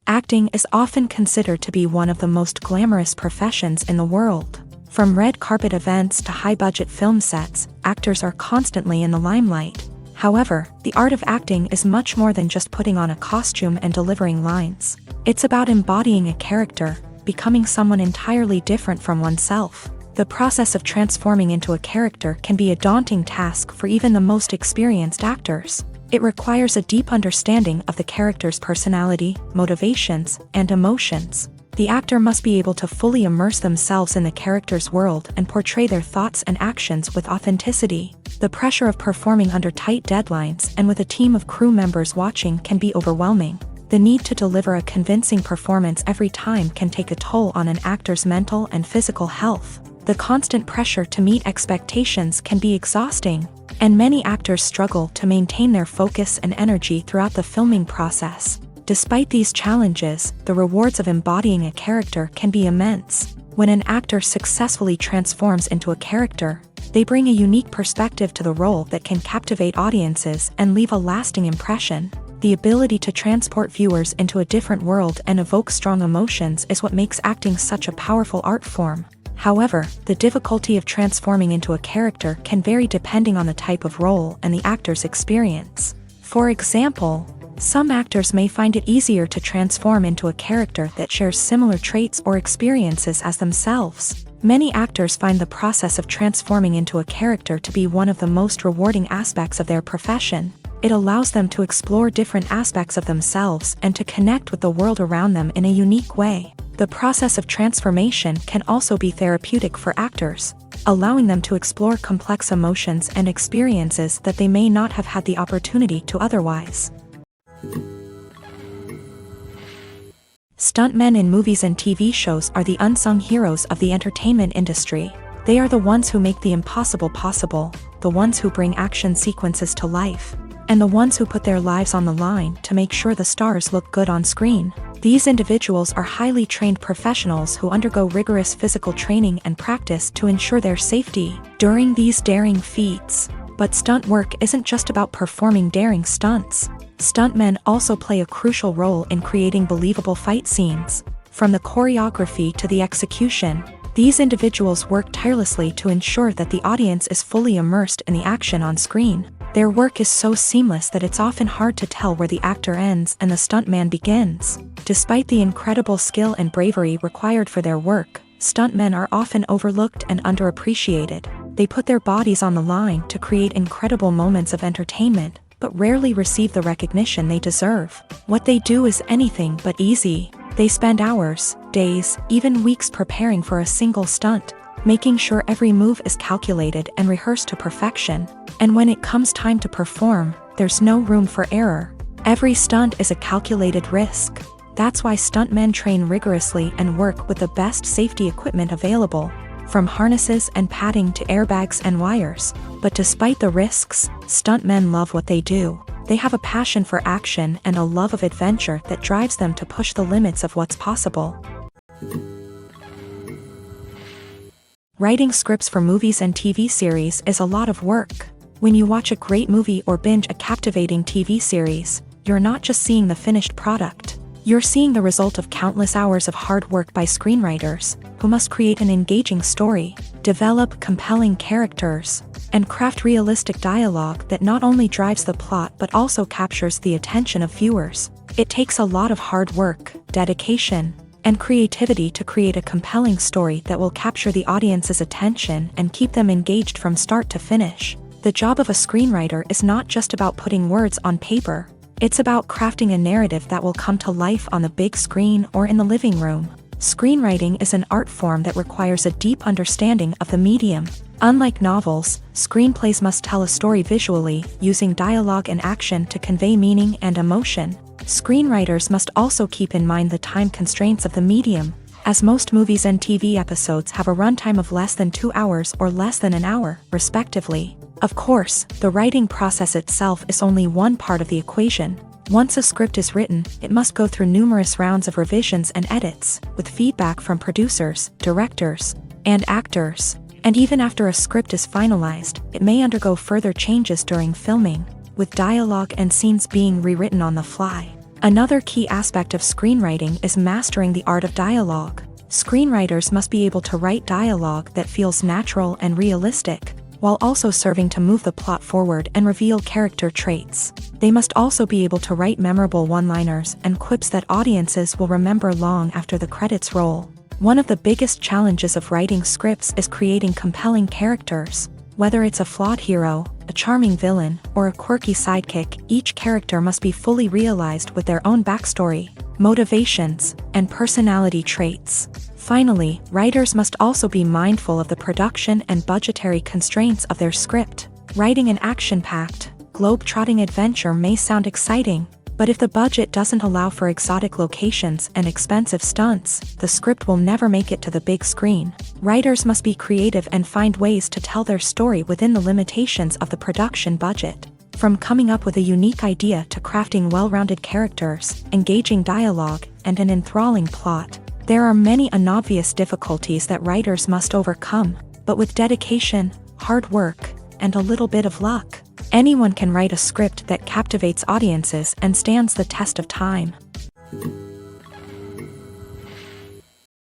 Acting is often considered to be one of the most glamorous professions in the world. From red carpet events to high-budget film sets, actors are constantly in the limelight. However, the art of acting is much more than just putting on a costume and delivering lines. It's about embodying a character, becoming someone entirely different from oneself. The process of transforming into a character can be a daunting task for even the most experienced actors. It requires a deep understanding of the character's personality, motivations, and emotions. The actor must be able to fully immerse themselves in the character's world and portray their thoughts and actions with authenticity. The pressure of performing under tight deadlines and with a team of crew members watching can be overwhelming. The need to deliver a convincing performance every time can take a toll on an actor's mental and physical health. The constant pressure to meet expectations can be exhausting, and many actors struggle to maintain their focus and energy throughout the filming process. Despite these challenges, the rewards of embodying a character can be immense. When an actor successfully transforms into a character, they bring a unique perspective to the role that can captivate audiences and leave a lasting impression. The ability to transport viewers into a different world and evoke strong emotions is what makes acting such a powerful art form. However, the difficulty of transforming into a character can vary depending on the type of role and the actor's experience. For example, some actors may find it easier to transform into a character that shares similar traits or experiences as themselves. Many actors find the process of transforming into a character to be one of the most rewarding aspects of their profession. It allows them to explore different aspects of themselves and to connect with the world around them in a unique way. The process of transformation can also be therapeutic for actors, allowing them to explore complex emotions and experiences that they may not have had the opportunity to otherwise. Stuntmen in movies and TV shows are the unsung heroes of the entertainment industry. They are the ones who make the impossible possible, the ones who bring action sequences to life, and the ones who put their lives on the line to make sure the stars look good on screen. These individuals are highly trained professionals who undergo rigorous physical training and practice to ensure their safety during these daring feats. But stunt work isn't just about performing daring stunts. Stuntmen also play a crucial role in creating believable fight scenes. From the choreography to the execution, these individuals work tirelessly to ensure that the audience is fully immersed in the action on screen. Their work is so seamless that it's often hard to tell where the actor ends and the stuntman begins. Despite the incredible skill and bravery required for their work, stuntmen are often overlooked and underappreciated. They put their bodies on the line to create incredible moments of entertainment, but rarely receive the recognition they deserve. What they do is anything but easy. They spend hours, days, even weeks preparing for a single stunt, making sure every move is calculated and rehearsed to perfection. And when it comes time to perform, there's no room for error. Every stunt is a calculated risk. That's why stuntmen train rigorously and work with the best safety equipment available, from harnesses and padding to airbags and wires. But despite the risks, stuntmen love what they do. They have a passion for action and a love of adventure that drives them to push the limits of what's possible. Writing scripts for movies and TV series is a lot of work. When you watch a great movie or binge a captivating TV series, you're not just seeing the finished product. You're seeing the result of countless hours of hard work by screenwriters, who must create an engaging story, develop compelling characters, and craft realistic dialogue that not only drives the plot but also captures the attention of viewers. It takes a lot of hard work, dedication, and creativity to create a compelling story that will capture the audience's attention and keep them engaged from start to finish. The job of a screenwriter is not just about putting words on paper. It's about crafting a narrative that will come to life on the big screen or in the living room. Screenwriting is an art form that requires a deep understanding of the medium. Unlike novels, screenplays must tell a story visually, using dialogue and action to convey meaning and emotion. Screenwriters must also keep in mind the time constraints of the medium, as most movies and TV episodes have a runtime of less than 2 hours or less than an hour, respectively. Of course, the writing process itself is only one part of the equation. Once a script is written, it must go through numerous rounds of revisions and edits, with feedback from producers, directors, and actors. And even after a script is finalized, it may undergo further changes during filming, with dialogue and scenes being rewritten on the fly. Another key aspect of screenwriting is mastering the art of dialogue. Screenwriters must be able to write dialogue that feels natural and realistic, while also serving to move the plot forward and reveal character traits. They must also be able to write memorable one-liners and quips that audiences will remember long after the credits roll. One of the biggest challenges of writing scripts is creating compelling characters. Whether it's a flawed hero, a charming villain, or a quirky sidekick, each character must be fully realized with their own backstory, motivations, and personality traits. Finally, writers must also be mindful of the production and budgetary constraints of their script. Writing an action-packed, globe-trotting adventure may sound exciting, but if the budget doesn't allow for exotic locations and expensive stunts, the script will never make it to the big screen. Writers must be creative and find ways to tell their story within the limitations of the production budget. From coming up with a unique idea to crafting well-rounded characters, engaging dialogue, and an enthralling plot, there are many unobvious difficulties that writers must overcome, but with dedication, hard work, and a little bit of luck, anyone can write a script that captivates audiences and stands the test of time.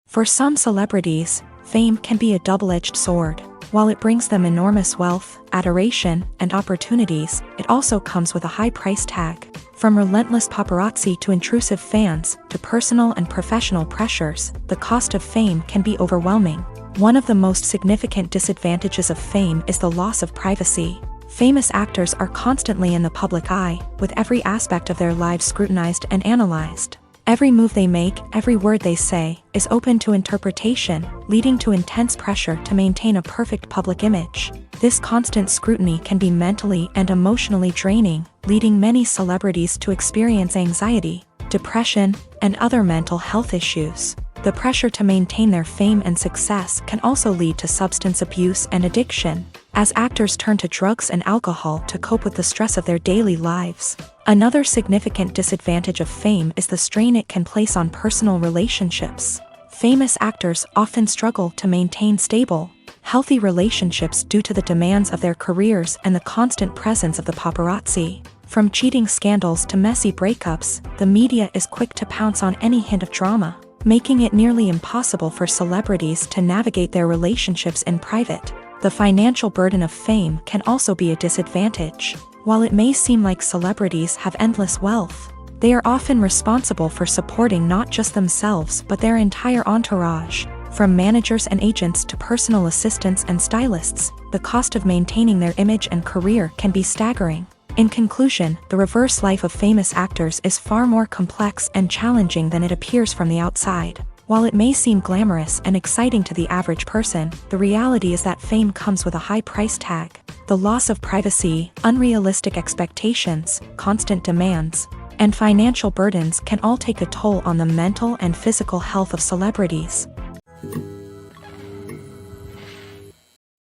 For some celebrities, fame can be a double-edged sword. While it brings them enormous wealth, adoration, and opportunities, it also comes with a high price tag. From relentless paparazzi to intrusive fans, to personal and professional pressures, the cost of fame can be overwhelming. One of the most significant disadvantages of fame is the loss of privacy. Famous actors are constantly in the public eye, with every aspect of their lives scrutinized and analyzed. Every move they make, every word they say, is open to interpretation, leading to intense pressure to maintain a perfect public image. This constant scrutiny can be mentally and emotionally draining, leading many celebrities to experience anxiety, depression, and other mental health issues. The pressure to maintain their fame and success can also lead to substance abuse and addiction, as actors turn to drugs and alcohol to cope with the stress of their daily lives. Another significant disadvantage of fame is the strain it can place on personal relationships. Famous actors often struggle to maintain stable, healthy relationships due to the demands of their careers and the constant presence of the paparazzi. From cheating scandals to messy breakups, the media is quick to pounce on any hint of drama, making it nearly impossible for celebrities to navigate their relationships in private. The financial burden of fame can also be a disadvantage. While it may seem like celebrities have endless wealth, they are often responsible for supporting not just themselves but their entire entourage. From managers and agents to personal assistants and stylists, the cost of maintaining their image and career can be staggering. In conclusion, the reverse life of famous actors is far more complex and challenging than it appears from the outside. While it may seem glamorous and exciting to the average person, the reality is that fame comes with a high price tag. The loss of privacy, unrealistic expectations, constant demands, and financial burdens can all take a toll on the mental and physical health of celebrities.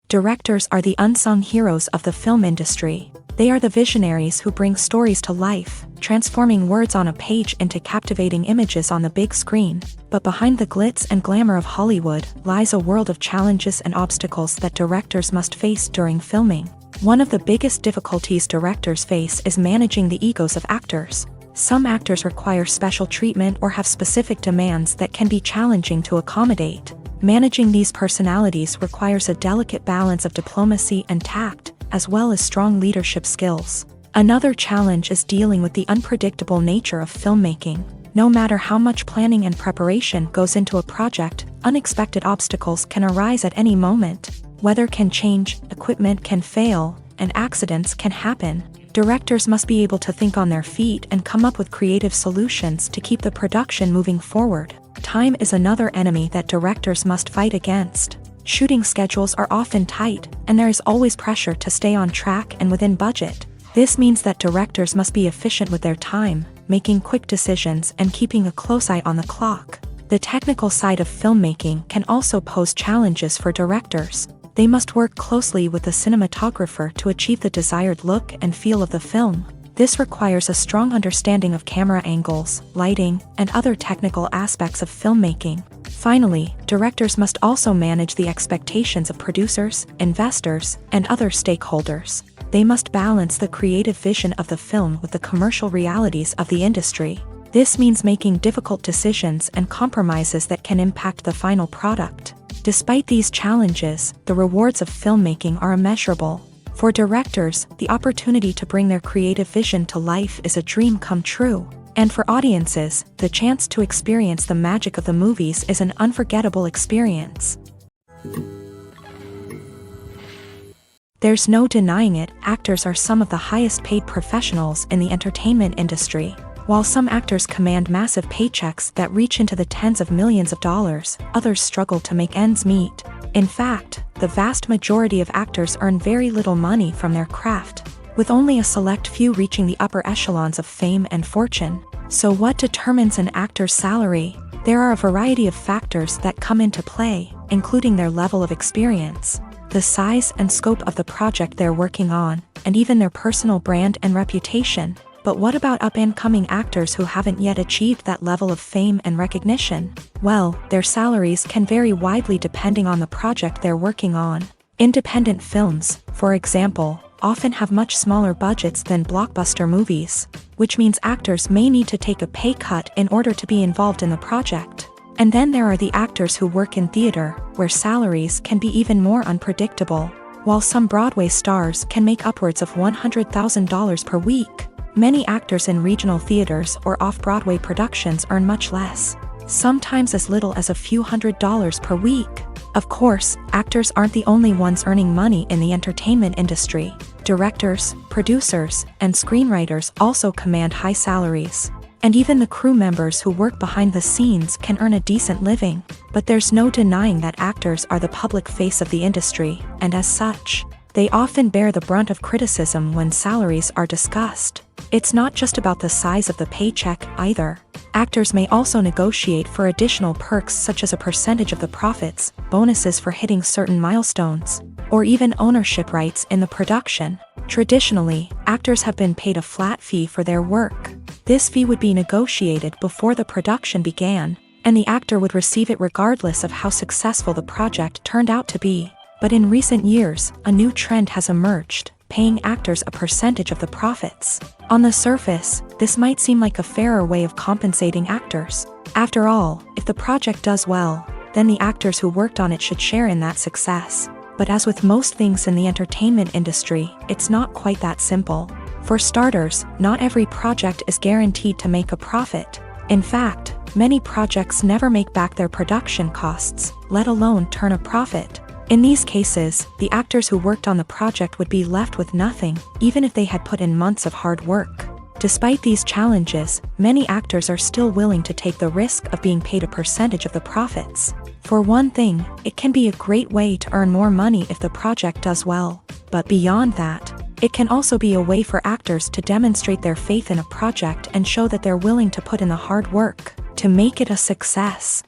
Directors are the unsung heroes of the film industry. They are the visionaries who bring stories to life, transforming words on a page into captivating images on the big screen. But behind the glitz and glamour of Hollywood lies a world of challenges and obstacles that directors must face during filming. One of the biggest difficulties directors face is managing the egos of actors. Some actors require special treatment or have specific demands that can be challenging to accommodate. Managing these personalities requires a delicate balance of diplomacy and tact, as well as strong leadership skills. Another challenge is dealing with the unpredictable nature of filmmaking. No matter how much planning and preparation goes into a project, unexpected obstacles can arise at any moment. Weather can change, equipment can fail, and accidents can happen. Directors must be able to think on their feet and come up with creative solutions to keep the production moving forward. Time is another enemy that directors must fight against. Shooting schedules are often tight, and there is always pressure to stay on track and within budget. This means that directors must be efficient with their time, making quick decisions and keeping a close eye on the clock. The technical side of filmmaking can also pose challenges for directors. They must work closely with the cinematographer to achieve the desired look and feel of the film. This requires a strong understanding of camera angles, lighting, and other technical aspects of filmmaking. Finally, directors must also manage the expectations of producers, investors, and other stakeholders. They must balance the creative vision of the film with the commercial realities of the industry. This means making difficult decisions and compromises that can impact the final product. Despite these challenges, the rewards of filmmaking are immeasurable. For directors, the opportunity to bring their creative vision to life is a dream come true. And for audiences, the chance to experience the magic of the movies is an unforgettable experience. There's no denying it, actors are some of the highest paid professionals in the entertainment industry. While some actors command massive paychecks that reach into the tens of millions of dollars, others struggle to make ends meet. In fact, the vast majority of actors earn very little money from their craft, with only a select few reaching the upper echelons of fame and fortune. So what determines an actor's salary? There are a variety of factors that come into play, including their level of experience, the size and scope of the project they're working on, and even their personal brand and reputation. But what about up-and-coming actors who haven't yet achieved that level of fame and recognition? Well, their salaries can vary widely depending on the project they're working on. Independent films, for example, often have much smaller budgets than blockbuster movies, which means actors may need to take a pay cut in order to be involved in the project. And then there are the actors who work in theater, where salaries can be even more unpredictable. While some Broadway stars can make upwards of $100,000 per week, many actors in regional theaters or off-Broadway productions earn much less, sometimes as little as a few $100s per week. Of course, actors aren't the only ones earning money in the entertainment industry. Directors, producers, and screenwriters also command high salaries. And even the crew members who work behind the scenes can earn a decent living. But there's no denying that actors are the public face of the industry, and as such, they often bear the brunt of criticism when salaries are discussed. It's not just about the size of the paycheck, either. Actors may also negotiate for additional perks such as a percentage of the profits, bonuses for hitting certain milestones, or even ownership rights in the production. Traditionally, actors have been paid a flat fee for their work. This fee would be negotiated before the production began, and the actor would receive it regardless of how successful the project turned out to be. But in recent years, a new trend has emerged, paying actors a percentage of the profits. On the surface, this might seem like a fairer way of compensating actors. After all, if the project does well, then the actors who worked on it should share in that success. But as with most things in the entertainment industry, it's not quite that simple. For starters, not every project is guaranteed to make a profit. In fact, many projects never make back their production costs, let alone turn a profit. In these cases, the actors who worked on the project would be left with nothing, even if they had put in months of hard work. Despite these challenges, many actors are still willing to take the risk of being paid a percentage of the profits. For one thing, it can be a great way to earn more money if the project does well. But beyond that, it can also be a way for actors to demonstrate their faith in a project and show that they're willing to put in the hard work to make it a success.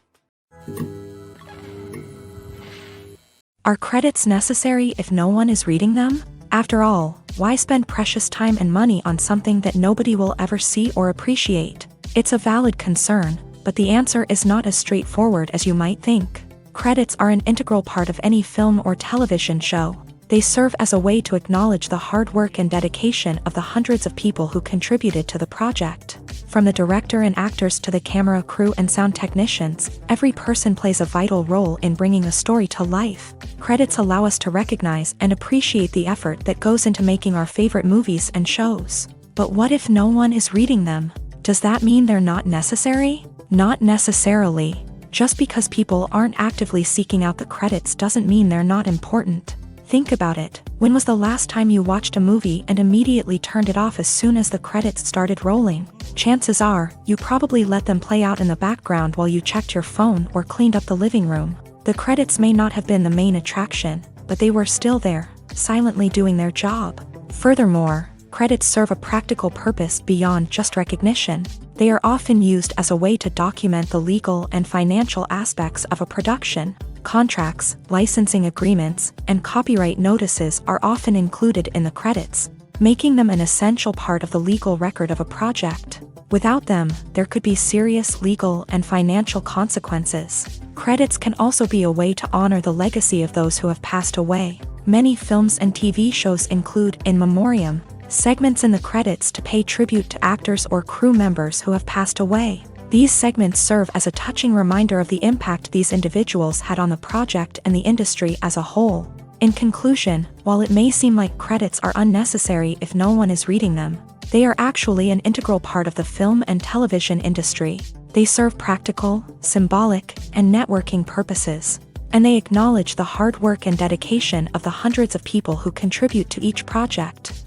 Are credits necessary if no one is reading them? After all, why spend precious time and money on something that nobody will ever see or appreciate? It's a valid concern, but the answer is not as straightforward as you might think. Credits are an integral part of any film or television show. They serve as a way to acknowledge the hard work and dedication of the hundreds of people who contributed to the project. From the director and actors to the camera crew and sound technicians, every person plays a vital role in bringing a story to life. Credits allow us to recognize and appreciate the effort that goes into making our favorite movies and shows. But what if no one is reading them? Does that mean they're not necessary? Not necessarily. Just because people aren't actively seeking out the credits doesn't mean they're not important. Think about it. When was the last time you watched a movie and immediately turned it off as soon as the credits started rolling? Chances are, you probably let them play out in the background while you checked your phone or cleaned up the living room. The credits may not have been the main attraction, but they were still there, silently doing their job. Furthermore, credits serve a practical purpose beyond just recognition. They are often used as a way to document the legal and financial aspects of a production. Contracts, licensing agreements, and copyright notices are often included in the credits, making them an essential part of the legal record of a project. Without them, there could be serious legal and financial consequences. Credits can also be a way to honor the legacy of those who have passed away. Many films and TV shows include in memoriam segments in the credits to pay tribute to actors or crew members who have passed away. These segments serve as a touching reminder of the impact these individuals had on the project and the industry as a whole. In conclusion, while it may seem like credits are unnecessary if no one is reading them, they are actually an integral part of the film and television industry. They serve practical, symbolic, and networking purposes, and they acknowledge the hard work and dedication of the hundreds of people who contribute to each project.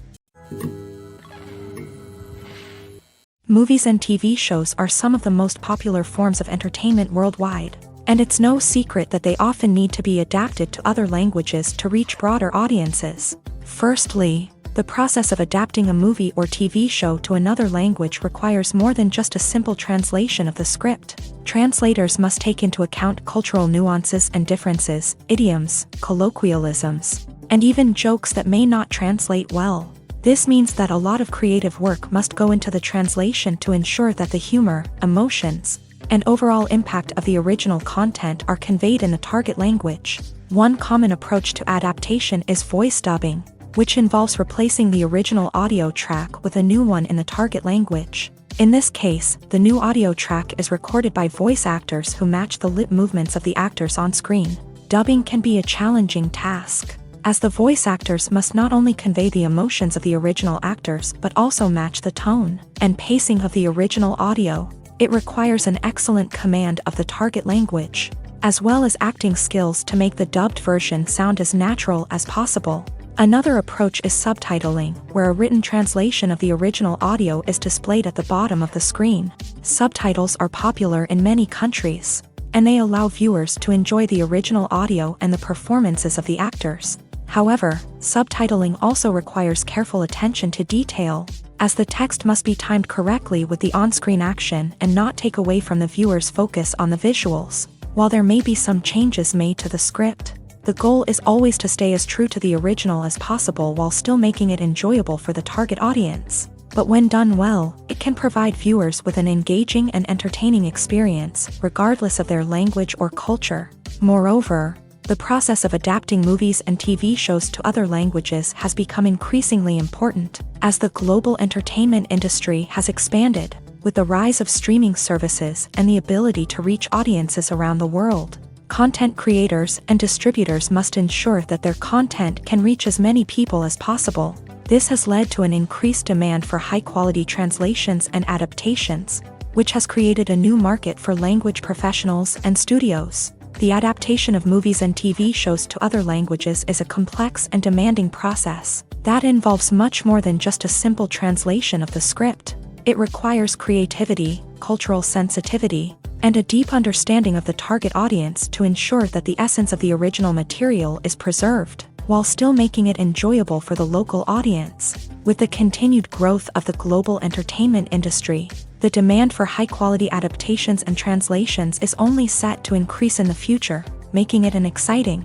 Movies and TV shows are some of the most popular forms of entertainment worldwide, and it's no secret that they often need to be adapted to other languages to reach broader audiences. Firstly, the process of adapting a movie or TV show to another language requires more than just a simple translation of the script. Translators must take into account cultural nuances and differences, idioms, colloquialisms, and even jokes that may not translate well. This means that a lot of creative work must go into the translation to ensure that the humor, emotions, and overall impact of the original content are conveyed in the target language. One common approach to adaptation is voice dubbing, which involves replacing the original audio track with a new one in the target language. In this case, the new audio track is recorded by voice actors who match the lip movements of the actors on screen. Dubbing can be a challenging task, as the voice actors must not only convey the emotions of the original actors but also match the tone and pacing of the original audio. It requires an excellent command of the target language, as well as acting skills to make the dubbed version sound as natural as possible. Another approach is subtitling, where a written translation of the original audio is displayed at the bottom of the screen. Subtitles are popular in many countries, and they allow viewers to enjoy the original audio and the performances of the actors. However, subtitling also requires careful attention to detail, as the text must be timed correctly with the on-screen action and not take away from the viewer's focus on the visuals. While there may be some changes made to the script, the goal is always to stay as true to the original as possible while still making it enjoyable for the target audience. But when done well, it can provide viewers with an engaging and entertaining experience, regardless of their language or culture. Moreover, the process of adapting movies and TV shows to other languages has become increasingly important, as the global entertainment industry has expanded, with the rise of streaming services and the ability to reach audiences around the world. Content creators and distributors must ensure that their content can reach as many people as possible. This has led to an increased demand for high-quality translations and adaptations, which has created a new market for language professionals and studios. The adaptation of movies and TV shows to other languages is a complex and demanding process that involves much more than just a simple translation of the script. It requires creativity, cultural sensitivity, and a deep understanding of the target audience to ensure that the essence of the original material is preserved, while still making it enjoyable for the local audience. With the continued growth of the global entertainment industry, the demand for high-quality adaptations and translations is only set to increase in the future, making it an exciting.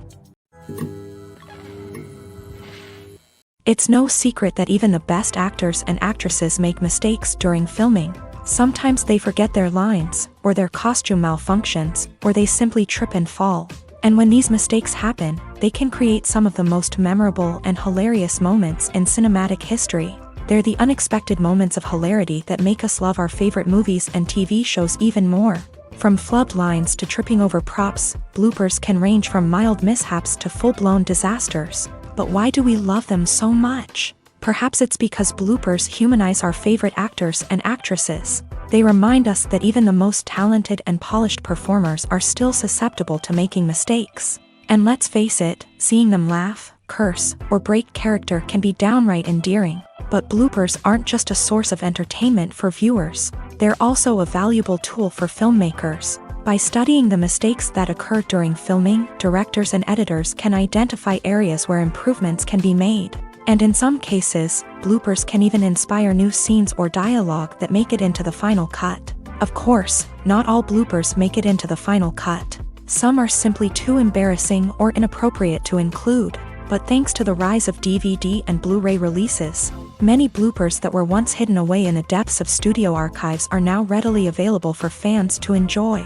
It's no secret that even the best actors and actresses make mistakes during filming. Sometimes they forget their lines, or their costume malfunctions, or they simply trip and fall. And when these mistakes happen, they can create some of the most memorable and hilarious moments in cinematic history. They're the unexpected moments of hilarity that make us love our favorite movies and TV shows even more. From flubbed lines to tripping over props, bloopers can range from mild mishaps to full-blown disasters. But why do we love them so much? Perhaps it's because bloopers humanize our favorite actors and actresses. They remind us that even the most talented and polished performers are still susceptible to making mistakes. And let's face it, seeing them laugh, curse, or break character can be downright endearing. But bloopers aren't just a source of entertainment for viewers. They're also a valuable tool for filmmakers. By studying the mistakes that occur during filming, directors and editors can identify areas where improvements can be made. And in some cases, bloopers can even inspire new scenes or dialogue that make it into the final cut. Of course, not all bloopers make it into the final cut. Some are simply too embarrassing or inappropriate to include. But thanks to the rise of DVD and Blu-ray releases, many bloopers that were once hidden away in the depths of studio archives are now readily available for fans to enjoy.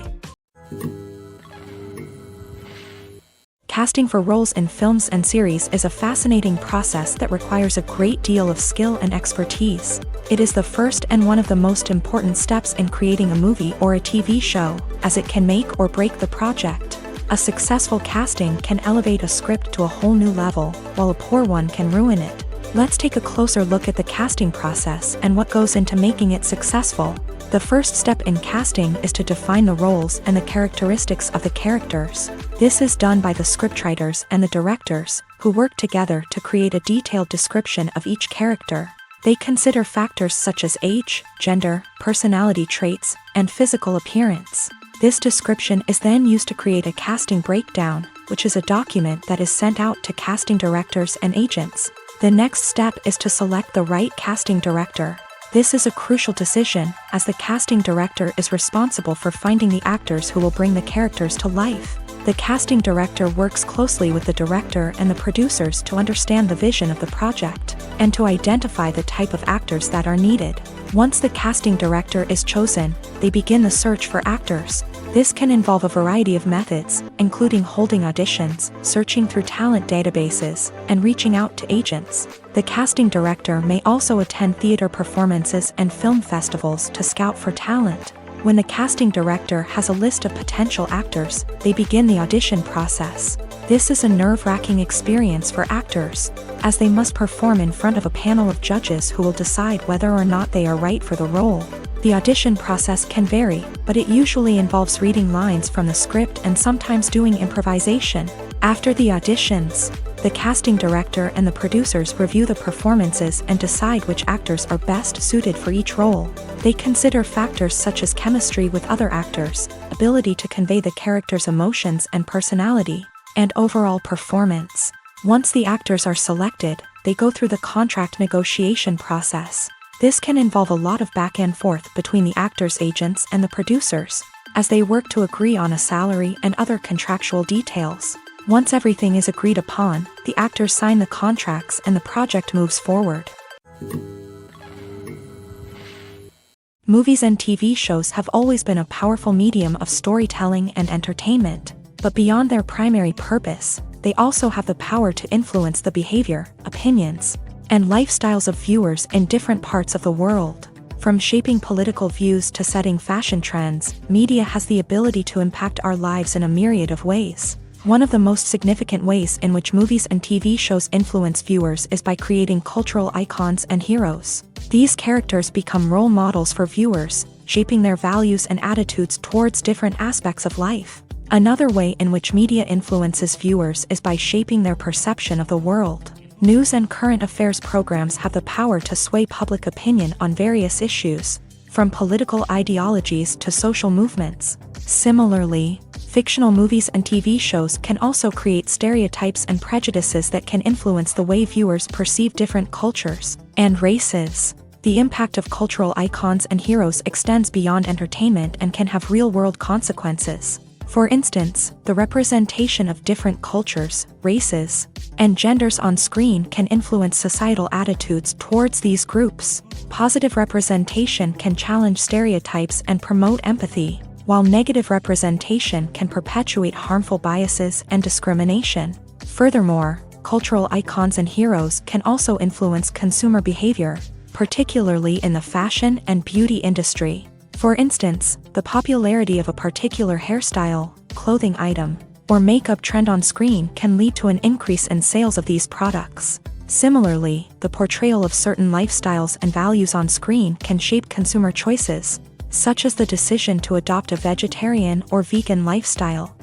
Casting for roles in films and series is a fascinating process that requires a great deal of skill and expertise. It is the first and one of the most important steps in creating a movie or a TV show, as it can make or break the project. A successful casting can elevate a script to a whole new level, while a poor one can ruin it. Let's take a closer look at the casting process and what goes into making it successful. The first step in casting is to define the roles and the characteristics of the characters. This is done by the scriptwriters and the directors, who work together to create a detailed description of each character. They consider factors such as age, gender, personality traits, and physical appearance. This description is then used to create a casting breakdown, which is a document that is sent out to casting directors and agents. The next step is to select the right casting director. This is a crucial decision, as the casting director is responsible for finding the actors who will bring the characters to life. The casting director works closely with the director and the producers to understand the vision of the project, and to identify the type of actors that are needed. Once the casting director is chosen, they begin the search for actors. This can involve a variety of methods, including holding auditions, searching through talent databases, and reaching out to agents. The casting director may also attend theater performances and film festivals to scout for talent. When the casting director has a list of potential actors, they begin the audition process. This is a nerve-wracking experience for actors, as they must perform in front of a panel of judges who will decide whether or not they are right for the role. The audition process can vary, but it usually involves reading lines from the script and sometimes doing improvisation. After the auditions, The casting director and the producers review the performances and decide which actors are best suited for each role. They consider factors such as chemistry with other actors, ability to convey the character's emotions and personality, and overall performance. Once the actors are selected, they go through the contract negotiation process. This can involve a lot of back and forth between the actors' agents and the producers, as they work to agree on a salary and other contractual details. Once everything is agreed upon, the actors sign the contracts and the project moves forward. Movies and TV shows have always been a powerful medium of storytelling and entertainment, but beyond their primary purpose, they also have the power to influence the behavior, opinions, and lifestyles of viewers in different parts of the world. From shaping political views to setting fashion trends, media has the ability to impact our lives in a myriad of ways. One of the most significant ways in which movies and TV shows influence viewers is by creating cultural icons and heroes. These characters become role models for viewers, shaping their values and attitudes towards different aspects of life. Another way in which media influences viewers is by shaping their perception of the world. News and current affairs programs have the power to sway public opinion on various issues, from political ideologies to social movements. Similarly, fictional movies and TV shows can also create stereotypes and prejudices that can influence the way viewers perceive different cultures and races. The impact of cultural icons and heroes extends beyond entertainment and can have real-world consequences. For instance, the representation of different cultures, races, and genders on screen can influence societal attitudes towards these groups. Positive representation can challenge stereotypes and promote empathy, while negative representation can perpetuate harmful biases and discrimination. Furthermore, cultural icons and heroes can also influence consumer behavior, particularly in the fashion and beauty industry. For instance, the popularity of a particular hairstyle, clothing item, or makeup trend on screen can lead to an increase in sales of these products. Similarly, the portrayal of certain lifestyles and values on screen can shape consumer choices, such as the decision to adopt a vegetarian or vegan lifestyle.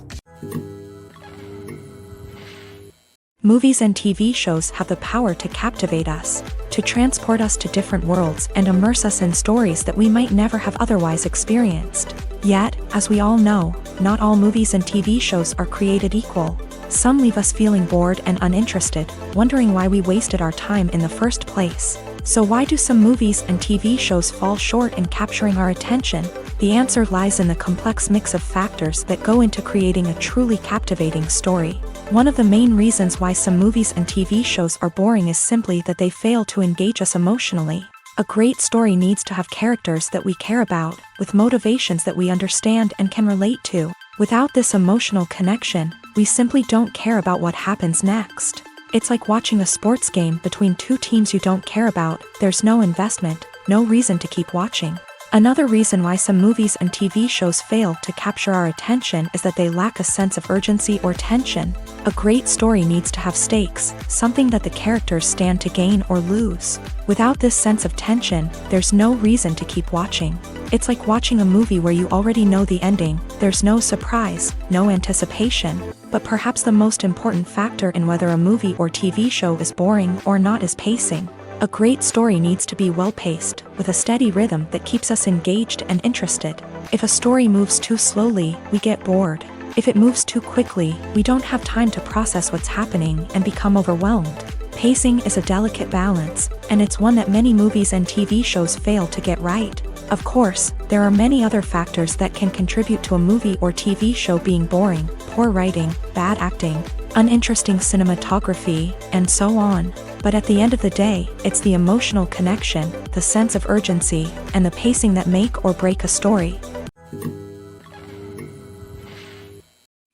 Movies and TV shows have the power to captivate us, to transport us to different worlds and immerse us in stories that we might never have otherwise experienced. Yet, as we all know, not all movies and TV shows are created equal. Some leave us feeling bored and uninterested, wondering why we wasted our time in the first place. So why do some movies and TV shows fall short in capturing our attention? The answer lies in the complex mix of factors that go into creating a truly captivating story. One of the main reasons why some movies and TV shows are boring is simply that they fail to engage us emotionally. A great story needs to have characters that we care about, with motivations that we understand and can relate to. Without this emotional connection, we simply don't care about what happens next. It's like watching a sports game between two teams you don't care about. There's no investment, no reason to keep watching. Another reason why some movies and TV shows fail to capture our attention is that they lack a sense of urgency or tension. A great story needs to have stakes, something that the characters stand to gain or lose. Without this sense of tension, there's no reason to keep watching. It's like watching a movie where you already know the ending. There's no surprise, no anticipation. But perhaps the most important factor in whether a movie or TV show is boring or not is pacing. A great story needs to be well-paced, with a steady rhythm that keeps us engaged and interested. If a story moves too slowly, we get bored. If it moves too quickly, we don't have time to process what's happening and become overwhelmed. Pacing is a delicate balance, and it's one that many movies and TV shows fail to get right. Of course, there are many other factors that can contribute to a movie or TV show being boring: poor writing, bad acting, uninteresting cinematography, and so on. But at the end of the day, it's the emotional connection, the sense of urgency, and the pacing that make or break a story.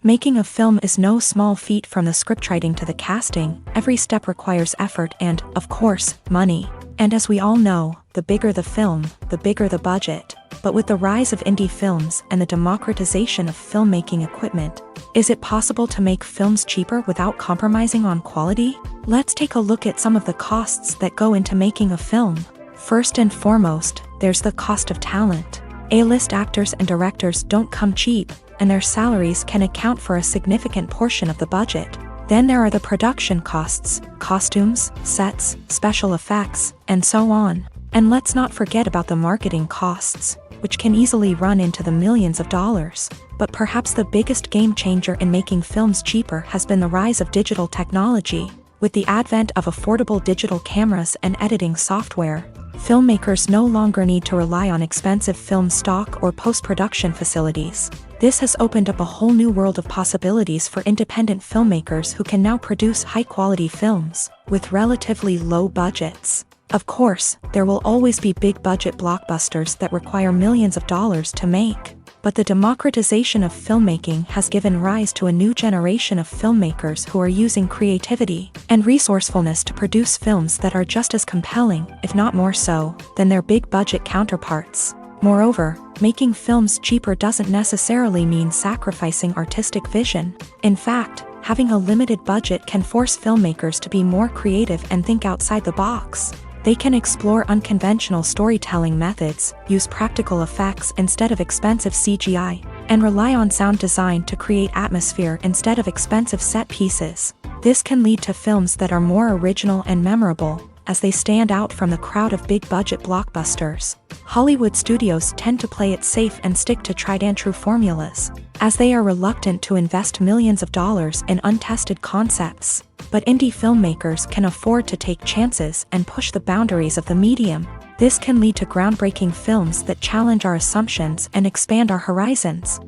Making a film is no small feat. From the scriptwriting to the casting, every step requires effort and, of course, money. And as we all know, the bigger the film, the bigger the budget. But with the rise of indie films and the democratization of filmmaking equipment, is it possible to make films cheaper without compromising on quality? Let's take a look at some of the costs that go into making a film. First and foremost, there's the cost of talent. A-list actors and directors don't come cheap, and their salaries can account for a significant portion of the budget. Then there are the production costs, costumes, sets, special effects, and so on. And let's not forget about the marketing costs, which can easily run into the millions of dollars. But perhaps the biggest game changer in making films cheaper has been the rise of digital technology. With the advent of affordable digital cameras and editing software, filmmakers no longer need to rely on expensive film stock or post-production facilities. This has opened up a whole new world of possibilities for independent filmmakers who can now produce high-quality films with relatively low budgets. Of course, there will always be big-budget blockbusters that require millions of dollars to make. But the democratization of filmmaking has given rise to a new generation of filmmakers who are using creativity and resourcefulness to produce films that are just as compelling, if not more so, than their big-budget counterparts. Moreover, making films cheaper doesn't necessarily mean sacrificing artistic vision. In fact, having a limited budget can force filmmakers to be more creative and think outside the box. They can explore unconventional storytelling methods, use practical effects instead of expensive CGI, and rely on sound design to create atmosphere instead of expensive set pieces. This can lead to films that are more original and memorable, as they stand out from the crowd of big-budget blockbusters. Hollywood studios tend to play it safe and stick to tried-and-true formulas, as they are reluctant to invest millions of dollars in untested concepts. But indie filmmakers can afford to take chances and push the boundaries of the medium. This can lead to groundbreaking films that challenge our assumptions and expand our horizons.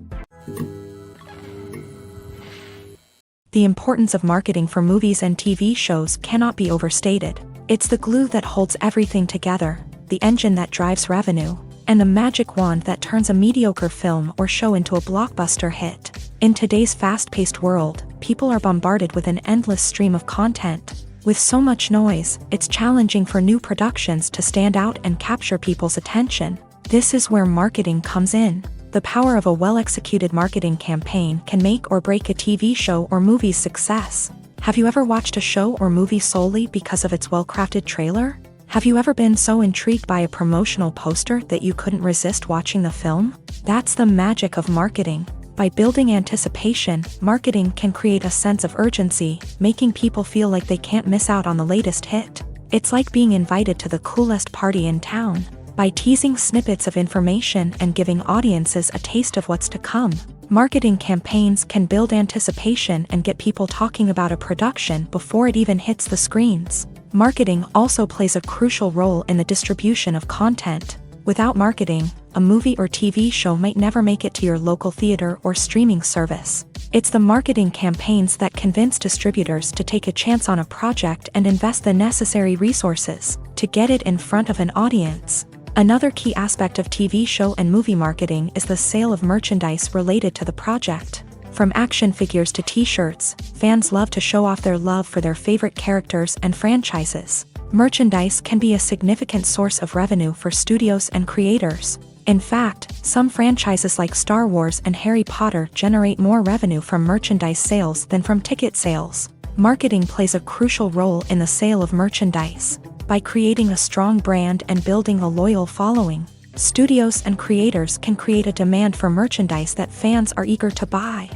The importance of marketing for movies and TV shows cannot be overstated. It's the glue that holds everything together, the engine that drives revenue, and the magic wand that turns a mediocre film or show into a blockbuster hit. In today's fast-paced world, people are bombarded with an endless stream of content. With so much noise, it's challenging for new productions to stand out and capture people's attention. This is where marketing comes in. The power of a well-executed marketing campaign can make or break a TV show or movie's success. Have you ever watched a show or movie solely because of its well-crafted trailer? Have you ever been so intrigued by a promotional poster that you couldn't resist watching the film? That's the magic of marketing. By building anticipation, marketing can create a sense of urgency, making people feel like they can't miss out on the latest hit. It's like being invited to the coolest party in town. By teasing snippets of information and giving audiences a taste of what's to come, marketing campaigns can build anticipation and get people talking about a production before it even hits the screens. Marketing also plays a crucial role in the distribution of content. Without marketing, a movie or TV show might never make it to your local theater or streaming service. It's the marketing campaigns that convince distributors to take a chance on a project and invest the necessary resources to get it in front of an audience. Another key aspect of TV show and movie marketing is the sale of merchandise related to the project. From action figures to t-shirts, fans love to show off their love for their favorite characters and franchises. Merchandise can be a significant source of revenue for studios and creators. In fact, some franchises like Star Wars and Harry Potter generate more revenue from merchandise sales than from ticket sales. Marketing plays a crucial role in the sale of merchandise. By creating a strong brand and building a loyal following, studios and creators can create a demand for merchandise that fans are eager to buy.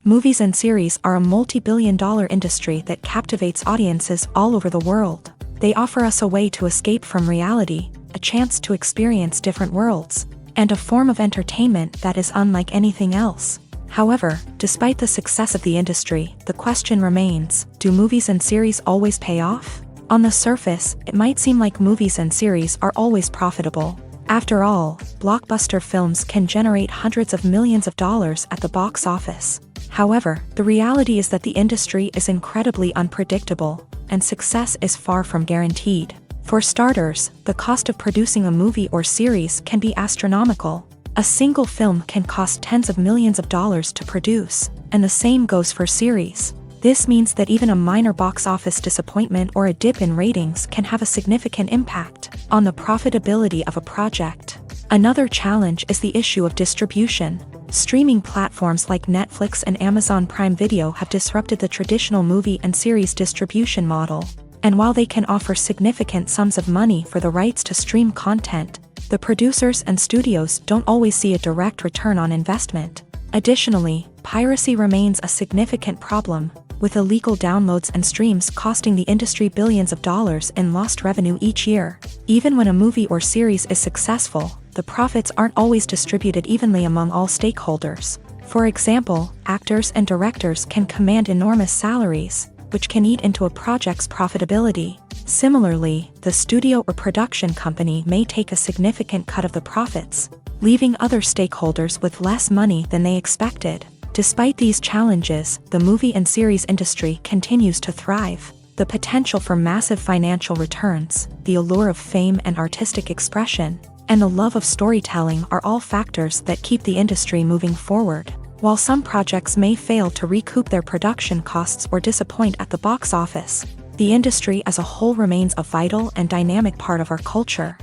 Movies and series are a multi-billion-dollar industry that captivates audiences all over the world. They offer us a way to escape from reality, a chance to experience different worlds, and a form of entertainment that is unlike anything else. However, despite the success of the industry, the question remains, do movies and series always pay off? On the surface, it might seem like movies and series are always profitable. After all, blockbuster films can generate hundreds of millions of dollars at the box office. However, the reality is that the industry is incredibly unpredictable, and success is far from guaranteed. For starters, the cost of producing a movie or series can be astronomical. A single film can cost tens of millions of dollars to produce, and the same goes for series. This means that even a minor box office disappointment or a dip in ratings can have a significant impact on the profitability of a project. Another challenge is the issue of distribution. Streaming platforms like Netflix and Amazon Prime Video have disrupted the traditional movie and series distribution model. And while they can offer significant sums of money for the rights to stream content, the producers and studios don't always see a direct return on investment. Additionally, piracy remains a significant problem, with illegal downloads and streams costing the industry billions of dollars in lost revenue each year. Even when a movie or series is successful, the profits aren't always distributed evenly among all stakeholders. For example, actors and directors can command enormous salaries, which can eat into a project's profitability. Similarly, the studio or production company may take a significant cut of the profits, leaving other stakeholders with less money than they expected. Despite these challenges, the movie and series industry continues to thrive. The potential for massive financial returns, the allure of fame and artistic expression, and the love of storytelling are all factors that keep the industry moving forward. While some projects may fail to recoup their production costs or disappoint at the box office, the industry as a whole remains a vital and dynamic part of our culture.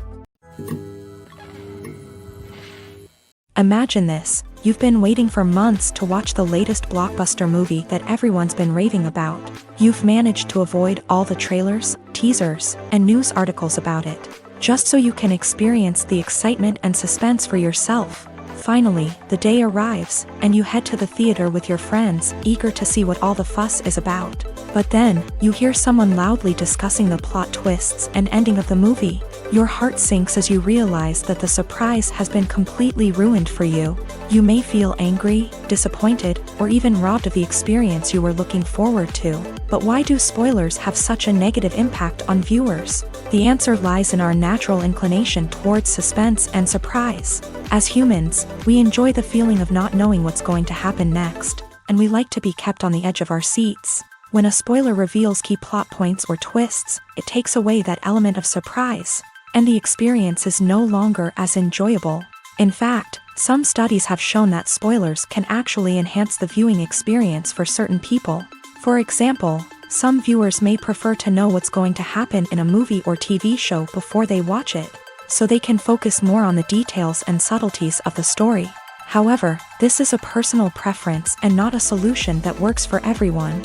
Imagine this: you've been waiting for months to watch the latest blockbuster movie that everyone's been raving about. You've managed to avoid all the trailers, teasers, and news articles about it, just so you can experience the excitement and suspense for yourself. Finally, the day arrives, and you head to the theater with your friends, eager to see what all the fuss is about. But then, you hear someone loudly discussing the plot twists and ending of the movie. Your heart sinks as you realize that the surprise has been completely ruined for you. You may feel angry, disappointed, or even robbed of the experience you were looking forward to. But why do spoilers have such a negative impact on viewers? The answer lies in our natural inclination towards suspense and surprise. As humans, we enjoy the feeling of not knowing what's going to happen next, and we like to be kept on the edge of our seats. When a spoiler reveals key plot points or twists, it takes away that element of surprise, and the experience is no longer as enjoyable. In fact, some studies have shown that spoilers can actually enhance the viewing experience for certain people. For example, some viewers may prefer to know what's going to happen in a movie or TV show before they watch it, so they can focus more on the details and subtleties of the story. However, this is a personal preference and not a solution that works for everyone.